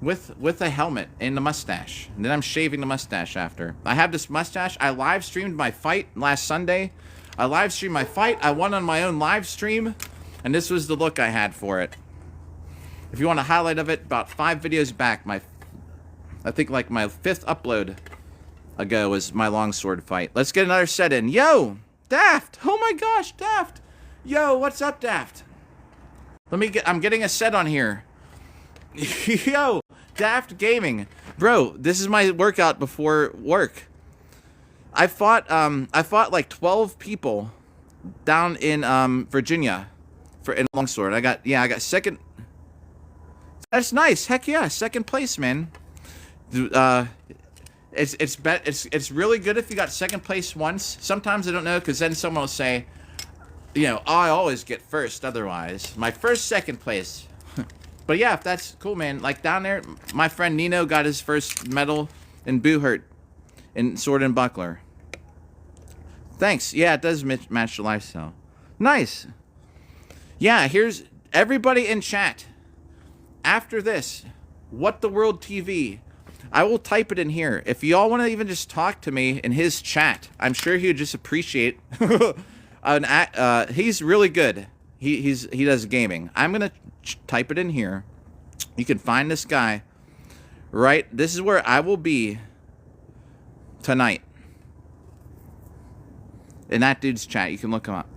Speaker 1: With a helmet and the mustache. And then I'm shaving the mustache after. I have this mustache. I live streamed my fight last Sunday. I live streamed my fight. I won on my own live stream. And this was the look I had for it. If you want a highlight of it, about 5 videos back, I think like my 5th upload ago was my longsword fight. Let's get another set in. Yo, Daft. Oh my gosh, Daft. Yo, what's up, Daft? I'm getting a set on here. Yo, Daft Gaming. Bro, this is my workout before work. I fought like 12 people down in Virginia in longsword. I got second. That's nice. Heck yeah, second place, man. It's really good if you got second place once. Sometimes I don't know because then someone will say, you know, I always get first. Otherwise, my second place. But yeah, if that's cool, man. Like down there, my friend Nino got his first medal in Boohurt in Sword and Buckler. Thanks. Yeah, it does match the lifestyle. Nice. Yeah, here's everybody in chat. After this, What the World TV. I will type it in here. If y'all want to even just talk to me in his chat, I'm sure he would just appreciate. He's really good. He does gaming. I'm gonna type it in here. You can find this guy. Right. This is where I will be tonight. In that dude's chat, you can look him up.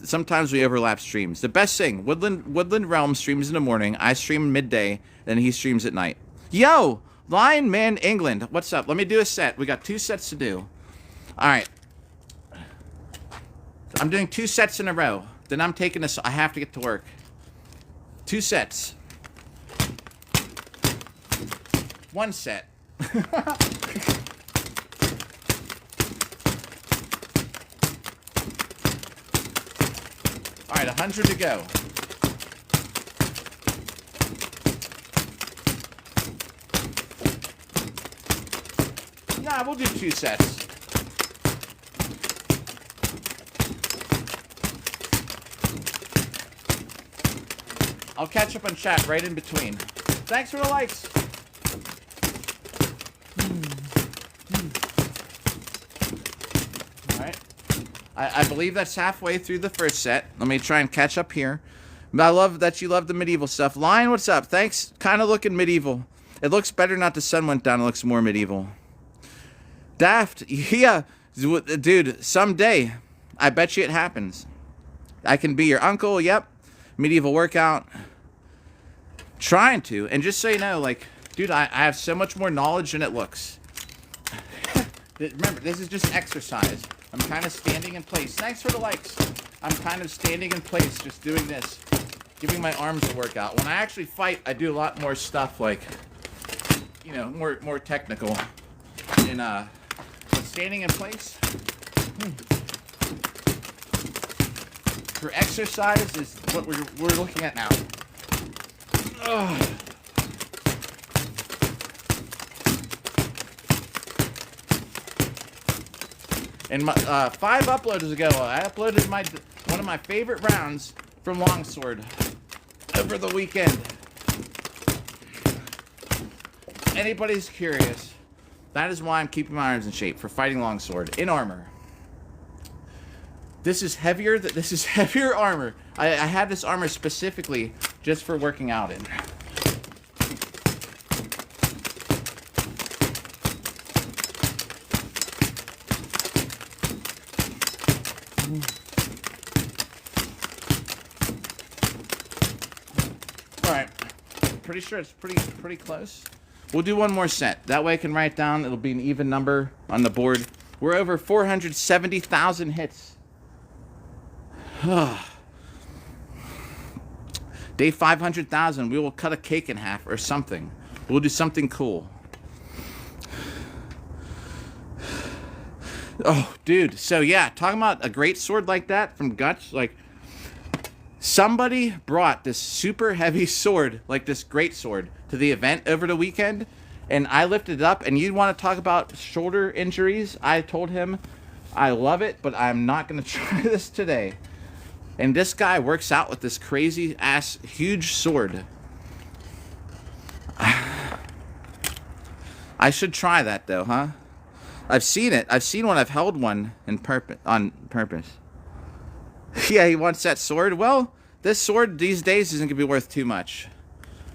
Speaker 1: Sometimes we overlap streams. The best thing, Woodland Realm streams in the morning. I stream midday, then he streams at night. Yo, Lion Man England, what's up? Let me do a set. We got 2 sets to do. All right. I'm doing 2 sets in a row. Then I'm taking this. I have to get to work. 2 sets. 1 set. All right, 100 to go. Nah, we'll do 2 sets. I'll catch up on chat right in between. Thanks for the likes. All right. I believe that's halfway through the first set. Let me try and catch up here. I love that you love the medieval stuff. Lion, what's up? Thanks. Kind of looking medieval. It looks better now the sun went down. It looks more medieval. Daft, yeah. Dude, someday. I bet you it happens. I can be your uncle, yep. Medieval workout. Trying to. And just so you know, like, dude, I have so much more knowledge than it looks. Remember, this is just exercise. I'm kind of standing in place. Thanks for the likes. I'm kind of standing in place, just doing this. Giving my arms a workout. When I actually fight, I do a lot more stuff, like, you know, more technical. And, but standing in place for exercise is what we're looking at now. Ugh. And 5 uploads ago, I uploaded one of my favorite rounds from Longsword over the weekend. Anybody's curious, that is why I'm keeping my arms in shape, for fighting Longsword in armor. This is heavier. This is heavier armor. I had this armor specifically just for working out in. Alright, pretty sure it's pretty close. We'll do one more set. That way I can write down, it'll be an even number on the board. We're over 470,000 hits. Day 500,000, we will cut a cake in half or something. We'll do something cool. Oh, dude. So yeah, talking about a great sword like that from Guts, like, somebody brought this super heavy sword, like this great sword, to the event over the weekend, and I lifted it up, and you want to talk about shoulder injuries? I told him, I love it, but I'm not going to try this today. And this guy works out with this crazy ass huge sword. I should try that though, huh? I've seen it. I've seen one. I've held one on purpose. Yeah, he wants that sword. Well, this sword these days isn't gonna be worth too much.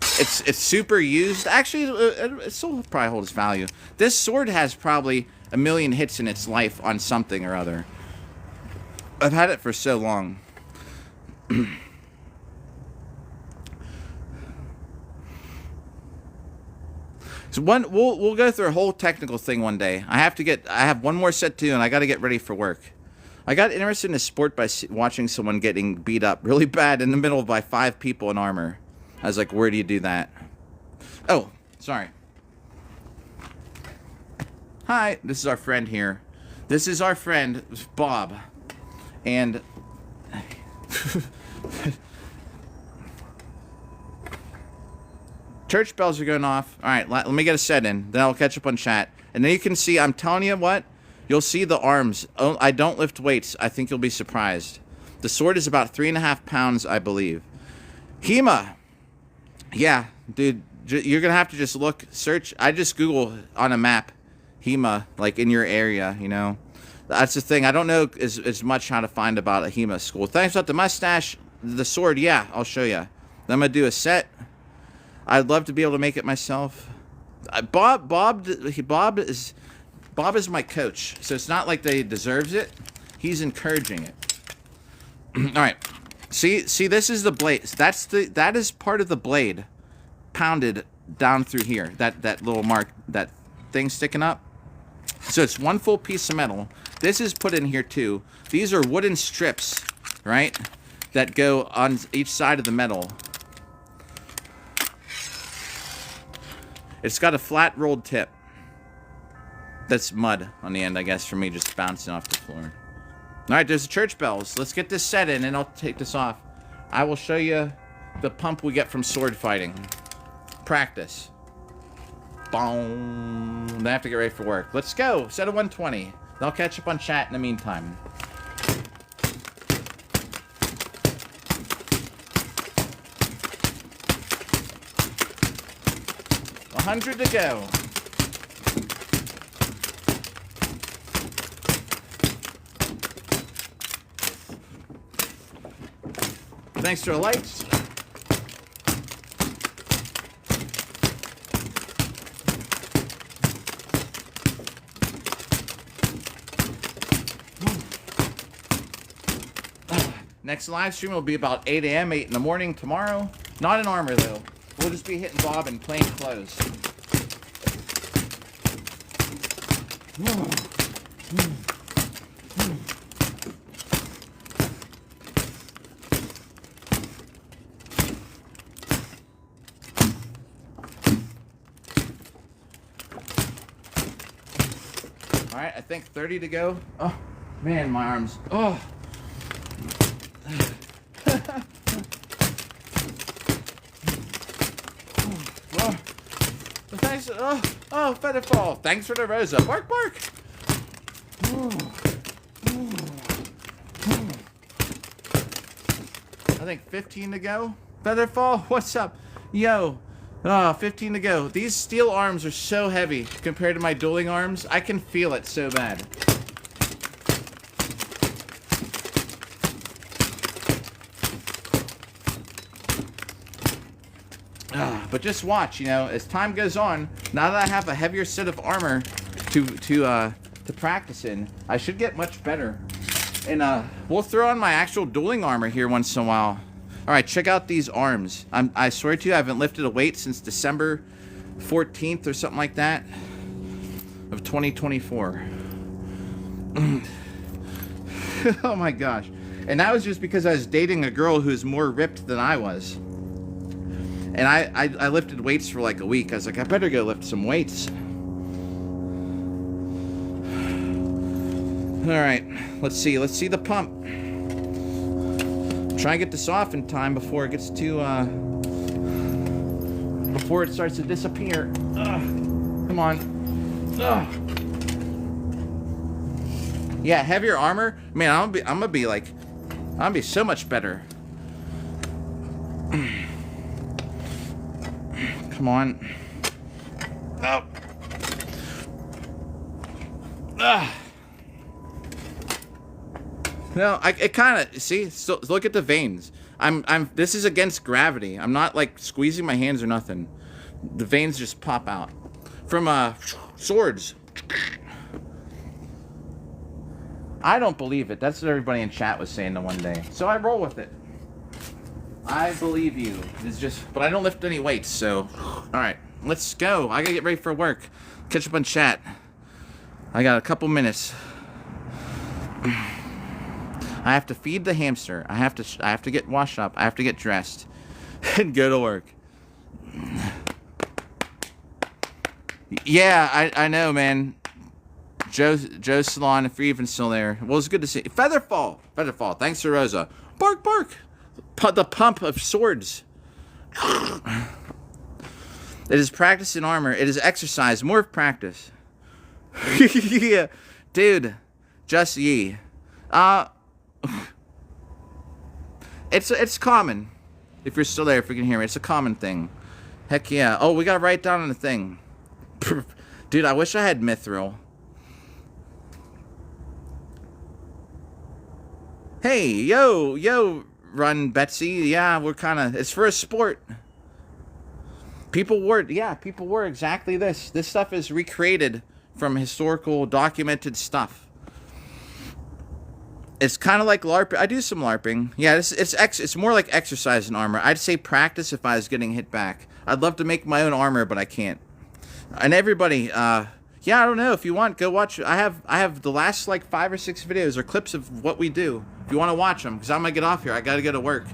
Speaker 1: It's super used. Actually, it still probably hold its value. This sword has probably 1 million hits in its life on something or other. I've had it for so long. So we'll go through a whole technical thing one day. I have one more set too, and I got to get ready for work. I got interested in a sport by watching someone getting beat up really bad in the middle by 5 people in armor. I was like, where do you do that? Oh, sorry. Hi, this is our friend here. This is our friend Bob, and church bells are going off. All right, let me get a set in. Then I'll catch up on chat. And then you can see, I'm telling you what, you'll see the arms. Oh, I don't lift weights. I think you'll be surprised. The sword is about 3.5 pounds, I believe. Hema. Yeah, dude, you're going to have to just look, search. I just Google on a map, Hema, like in your area, you know. That's the thing. I don't know as much how to find about a Hema school. Thanks about the mustache. The sword, yeah, I'll show you. Then I'm going to do a set. I'd love to be able to make it myself. Bob is my coach, so it's not like they deserves it. He's encouraging it. All right. See, this is the blade. That is part of the blade, pounded down through here. That little mark, that thing sticking up. So it's one full piece of metal. This is put in here too. These are wooden strips, right? That go on each side of the metal. It's got a flat rolled tip. That's mud on the end, I guess, for me just bouncing off the floor. Alright, there's the church bells. Let's get this set in and I'll take this off. I will show you the pump we get from sword fighting. Practice. Boom. Then I have to get ready for work. Let's go. Set of 120. I'll catch up on chat in the meantime. $100 to go. Thanks for the likes. Next live stream will be about 8 a.m., 8 in the morning tomorrow. Not in armor, though. We'll just be hitting Bob in plain clothes. All right, I think 30 to go. Oh, man, my arms. Oh. Thanks. Oh, Featherfall. Thanks for the Rosa. Bark, bark. I think 15 to go. Featherfall, what's up? Yo. 15 to go. These steel arms are so heavy compared to my dueling arms. I can feel it so bad. But just watch, you know, as time goes on, now that I have a heavier set of armor to practice in, I should get much better. And we'll throw on my actual dueling armor here once in a while. All right, check out these arms. I swear to you, I haven't lifted a weight since December 14th or something like that of 2024. Oh my gosh. And that was just because I was dating a girl who's more ripped than I was. And I lifted weights for like a week. I was like, I better go lift some weights. All right, let's see. Let's see the pump. Try and get this off in time before it gets too, before it starts to disappear. Come on. Yeah, heavier armor. Man, I'm gonna be so much better. Come on. Oh. No, it kind of, see, so look at the veins. This is against gravity. I'm not like squeezing my hands or nothing. The veins just pop out. From swords. I don't believe it. That's what everybody in chat was saying the one day. So I roll with it. I believe you. It's just, but I don't lift any weights, so. Alright, let's go. I gotta get ready for work. Catch up on chat. I got a couple minutes. I have to feed the hamster. I have to get washed up. I have to get dressed and go to work. Yeah, I know, man. Joe's salon, if you're even still there. Well, it's good to see. Featherfall, thanks to Rosa. Bark, bark. The pump of swords. It is practice in armor. It is exercise. More of practice. Yeah, dude. Just ye. It's common. If you're still there, if you can hear me, it's a common thing. Heck yeah. Oh, we gotta write down on the thing. Dude, I wish I had mithril. Hey, yo, Run Betsy. Yeah, we're kind of, it's for a sport. People wore exactly this. This stuff is recreated from historical documented stuff. It's kind of like LARPing. I do some LARPing. Yeah, it's more like exercise in armor. I'd say practice if I was getting hit back. I'd love to make my own armor, but I can't. And everybody, yeah, I don't know. If you want, go watch. I have the last like 5 or 6 videos or clips of what we do. If you want to watch them, because I'm gonna get off here. I gotta go to work.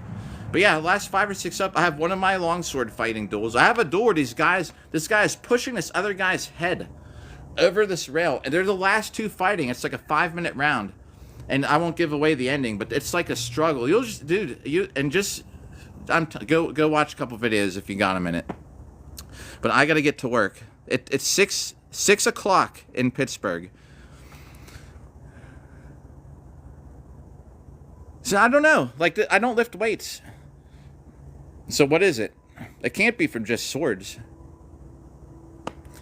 Speaker 1: But yeah, the last 5 or 6 up, I have one of my longsword fighting duels. I have a duel where these guys, this guy is pushing this other guy's head over this rail, and they're the last 2 fighting. It's like a 5-minute round. And I won't give away the ending, but it's like a struggle. You'll just, dude, go watch a couple videos if you got a minute. But I gotta get to work. It's 6 o'clock in Pittsburgh. So I don't know. Like, I don't lift weights. So what is it? It can't be from just swords.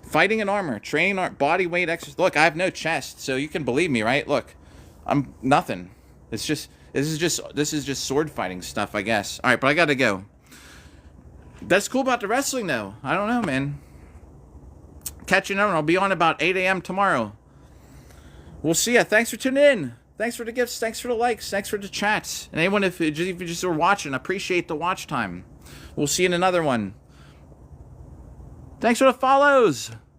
Speaker 1: Fighting in armor, training body weight exercise. Look, I have no chest, so you can believe me, right? Look. I'm nothing. This is just sword fighting stuff, I guess. All right, but I gotta go. That's cool about the wrestling, though. I don't know, man. Catch you on. I'll be on about 8 a.m. tomorrow. We'll see ya. Thanks for tuning in. Thanks for the gifts. Thanks for the likes. Thanks for the chats. And anyone, if you just were watching, appreciate the watch time. We'll see you in another one. Thanks for the follows.